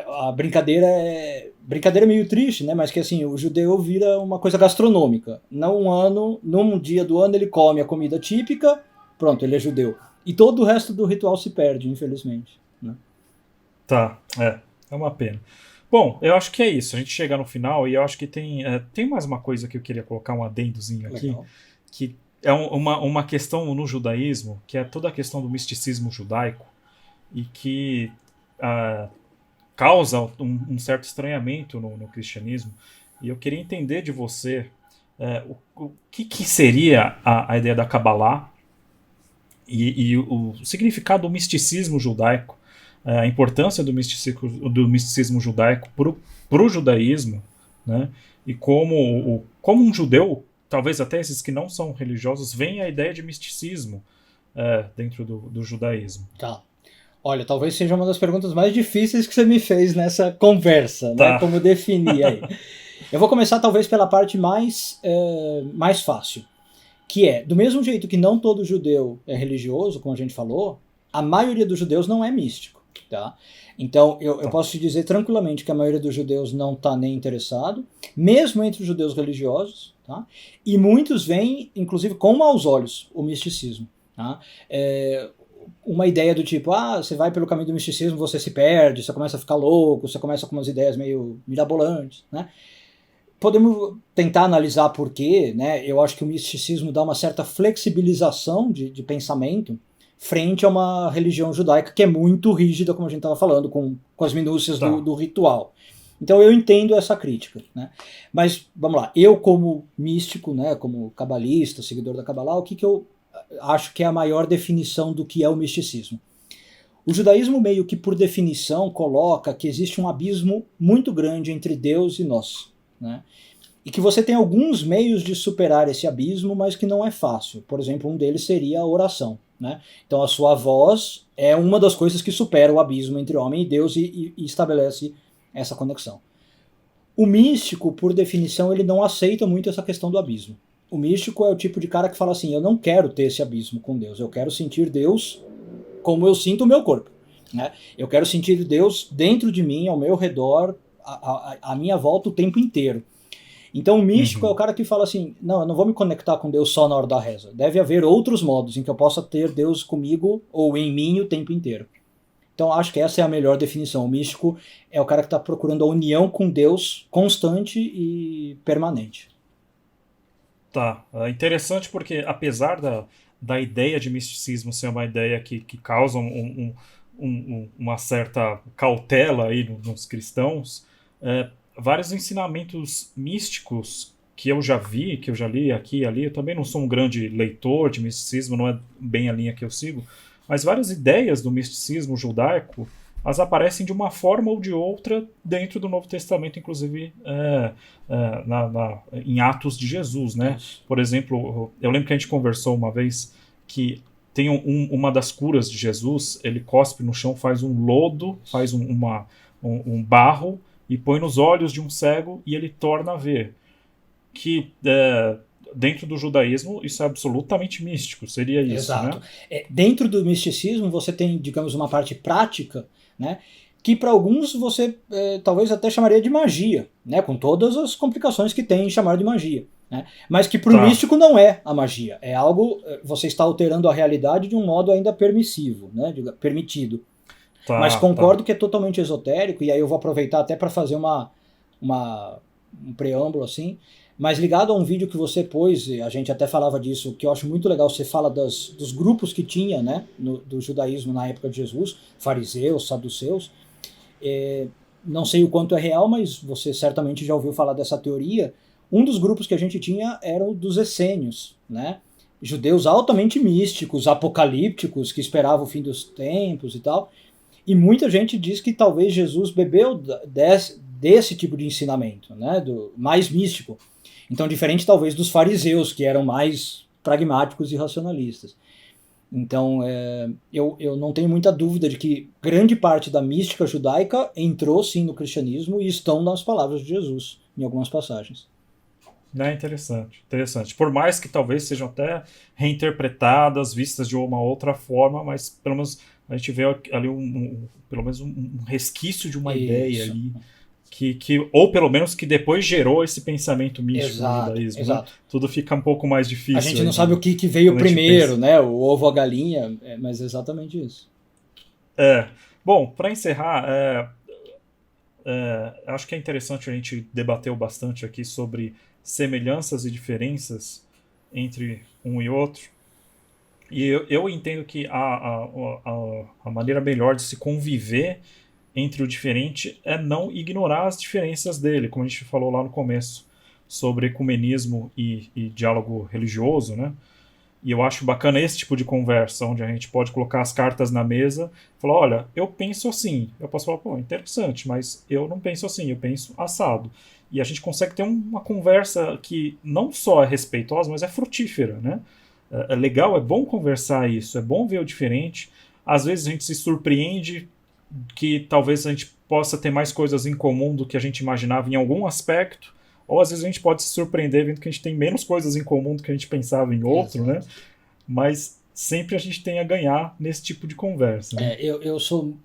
a brincadeira é meio triste, né? Mas que assim, o judeu vira uma coisa gastronômica. Num dia do ano ele come a comida típica, pronto, ele é judeu. E todo o resto do ritual se perde, infelizmente. Né? Tá, é uma pena. Bom, eu acho que é isso. A gente chega no final e eu acho que tem mais uma coisa que eu queria colocar um adendozinho aqui, Legal. que é uma questão no judaísmo, que é toda a questão do misticismo judaico e que ah, causa um certo estranhamento no cristianismo. E eu queria entender de você o que seria a ideia da Kabbalah e o significado do misticismo judaico, a importância do misticismo judaico para o judaísmo, né? E como um judeu, talvez até esses que não são religiosos, veem a ideia de misticismo dentro do judaísmo. Tá. Olha, talvez seja uma das perguntas mais difíceis que você me fez nessa conversa, né? Tá. Como definir aí. Eu vou começar talvez pela parte mais fácil, que é, do mesmo jeito que não todo judeu é religioso, como a gente falou, a maioria dos judeus não é místico, tá? Então, eu Tá. posso te dizer tranquilamente que a maioria dos judeus não está nem interessado, mesmo entre os judeus religiosos, tá? E muitos veem, inclusive, com maus olhos o misticismo, tá? Uma ideia do tipo, você vai pelo caminho do misticismo, você se perde, você começa a ficar louco, você começa com umas ideias meio mirabolantes, né? Podemos tentar analisar por quê, né? Eu acho que o misticismo dá uma certa flexibilização de pensamento frente a uma religião judaica que é muito rígida, como a gente estava falando, com as minúcias Tá. do ritual. Então eu entendo essa crítica, né? Mas vamos lá, eu como místico, né, como cabalista, seguidor da Kabbalah, o que eu acho que é a maior definição do que é o misticismo? O judaísmo meio que por definição coloca que existe um abismo muito grande entre Deus e nós, né? E que você tem alguns meios de superar esse abismo, mas que não é fácil. Por exemplo, um deles seria a oração, né? Então a sua voz é uma das coisas que supera o abismo entre homem e Deus e estabelece essa conexão. O místico, por definição, ele não aceita muito essa questão do abismo. O místico é o tipo de cara que fala assim, eu não quero ter esse abismo com Deus, eu quero sentir Deus como eu sinto o meu corpo, né? Eu quero sentir Deus dentro de mim, ao meu redor, à minha volta o tempo inteiro. Então o místico é o Uhum. cara que fala assim, não, eu não vou me conectar com Deus só na hora da reza. Deve haver outros modos em que eu possa ter Deus comigo ou em mim o tempo inteiro. Então acho que essa é a melhor definição. O místico é o cara que está procurando a união com Deus constante e permanente. Tá. É interessante porque, apesar da ideia de misticismo ser uma ideia que causa uma certa cautela aí nos cristãos, vários ensinamentos místicos que eu já vi, que eu já li aqui e ali, eu também não sou um grande leitor de misticismo, não é bem a linha que eu sigo, mas várias ideias do misticismo judaico elas aparecem de uma forma ou de outra dentro do Novo Testamento, inclusive em Atos de Jesus, né? Isso. Por exemplo, eu lembro que a gente conversou uma vez que tem uma das curas de Jesus, ele cospe no chão, faz um lodo, faz um barro e põe nos olhos de um cego e ele torna a ver. Que dentro do judaísmo isso é absolutamente místico, seria isso, né? Exato. Dentro do misticismo você tem, digamos, uma parte prática, né, que para alguns você talvez até chamaria de magia, né, com todas as complicações que tem em chamar de magia. Né, mas que para o Tá, místico não é a magia. É algo, você está alterando a realidade de um modo ainda permissivo, né, permitido. Mas tá. concordo que é totalmente esotérico, e aí eu vou aproveitar até para fazer um preâmbulo assim, mas ligado a um vídeo que você pôs, e a gente até falava disso, que eu acho muito legal, você fala dos grupos que tinha, né, do judaísmo na época de Jesus, fariseus, saduceus. Não sei o quanto é real, mas você certamente já ouviu falar dessa teoria. Um dos grupos que a gente tinha era o dos essênios, né? Judeus altamente místicos, apocalípticos, que esperavam o fim dos tempos e tal. E muita gente diz que talvez Jesus bebeu desse tipo de ensinamento, né? Mais místico. Então, diferente talvez dos fariseus, que eram mais pragmáticos e racionalistas. Então, eu não tenho muita dúvida de que grande parte da mística judaica entrou sim no cristianismo e estão nas palavras de Jesus, em algumas passagens. É interessante, interessante. Por mais que talvez sejam até reinterpretadas, vistas de uma outra forma, mas pelo menos a gente vê ali pelo menos um resquício de uma ideia Isso. ali, ou pelo menos que depois gerou esse pensamento místico no Exato, judaísmo, né? exato. Tudo fica um pouco mais difícil. A gente não aí, sabe o que veio quando a gente primeiro, pensa. né? O ovo ou a galinha, mas é exatamente isso. Bom, para encerrar, acho que é interessante a gente debater bastante aqui sobre semelhanças e diferenças entre um e outro. E eu entendo que a maneira melhor de se conviver entre o diferente é não ignorar as diferenças dele, como a gente falou lá no começo, sobre ecumenismo e diálogo religioso, né? E eu acho bacana esse tipo de conversa, onde a gente pode colocar as cartas na mesa e falar, olha, eu penso assim. Eu posso falar, pô, interessante, mas eu não penso assim, eu penso assado. E a gente consegue ter uma conversa que não só é respeitosa, mas é frutífera, né? É legal, é bom conversar isso, é bom ver o diferente. Às vezes a gente se surpreende que talvez a gente possa ter mais coisas em comum do que a gente imaginava em algum aspecto, ou às vezes a gente pode se surpreender vendo que a gente tem menos coisas em comum do que a gente pensava em outro, Exato. né? Mas sempre a gente tem a ganhar nesse tipo de conversa, né? Eu sou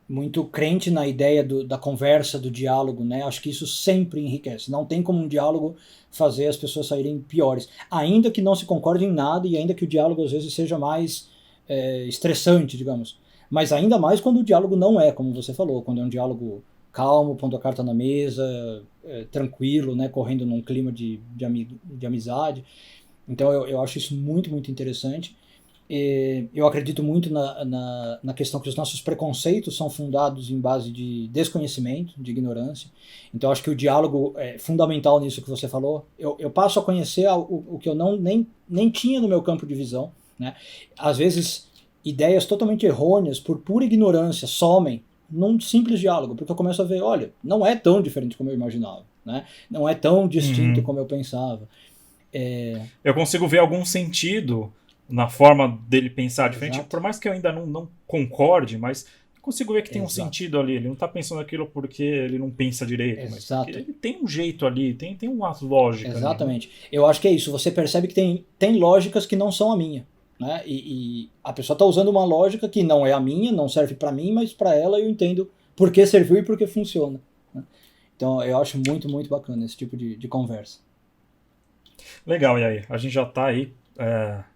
muito crente na ideia da conversa, do diálogo, né? Acho que isso sempre enriquece. Não tem como um diálogo fazer as pessoas saírem piores. Ainda que não se concorde em nada e ainda que o diálogo às vezes seja mais estressante, digamos. Mas ainda mais quando o diálogo não é, como você falou, quando é um diálogo calmo, pondo a carta na mesa, tranquilo, né? Correndo num clima de amizade. Então eu acho isso muito, muito interessante. Eu acredito muito na questão que os nossos preconceitos são fundados em base de desconhecimento, de ignorância. Então acho que o diálogo é fundamental nisso que você falou. Eu passo a conhecer o que eu nem tinha no meu campo de visão, né? Às vezes ideias totalmente errôneas por pura ignorância somem num simples diálogo, porque eu começo a ver, olha, não é tão diferente como eu imaginava, né? Não é tão distinto como eu pensava. Eu consigo ver algum sentido na forma dele pensar diferente, Exato. por mais que eu ainda não concorde, mas consigo ver que tem um Exato. sentido ali. Ele não está pensando aquilo porque ele não pensa direito, mas porque Exato. ele tem um jeito ali, tem uma lógica ali, né? Exatamente. Eu acho que é isso. Você percebe que tem lógicas que não são a minha, né? E a pessoa está usando uma lógica que não é a minha, não serve para mim, mas para ela eu entendo por que serviu e por que funciona, né? Então eu acho muito, muito bacana esse tipo de conversa. Legal, e aí? A gente já está aí,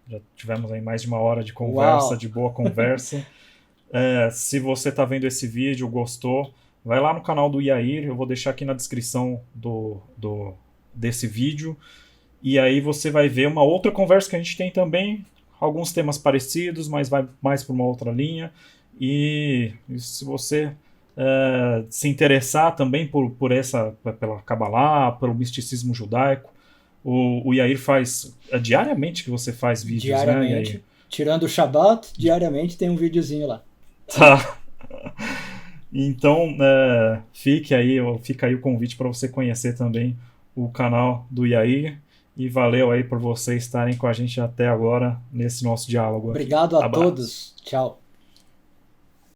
já tivemos aí mais de uma hora de conversa, Uau! de boa conversa. Se você está vendo esse vídeo, gostou, vai lá no canal do Yair, eu vou deixar aqui na descrição desse vídeo. E aí você vai ver uma outra conversa que a gente tem também, alguns temas parecidos, mas vai mais para uma outra linha. E se você se interessar também pela Kabbalah, pelo misticismo judaico, o Yair faz. É diariamente que você faz vídeos, né, Yair? Diariamente, tirando o Shabat, diariamente tem um videozinho lá. Tá. Então, fica aí o convite para você conhecer também o canal do Yair. E valeu aí por vocês estarem com a gente até agora nesse nosso diálogo aqui. Obrigado a Abraço. todos. Tchau.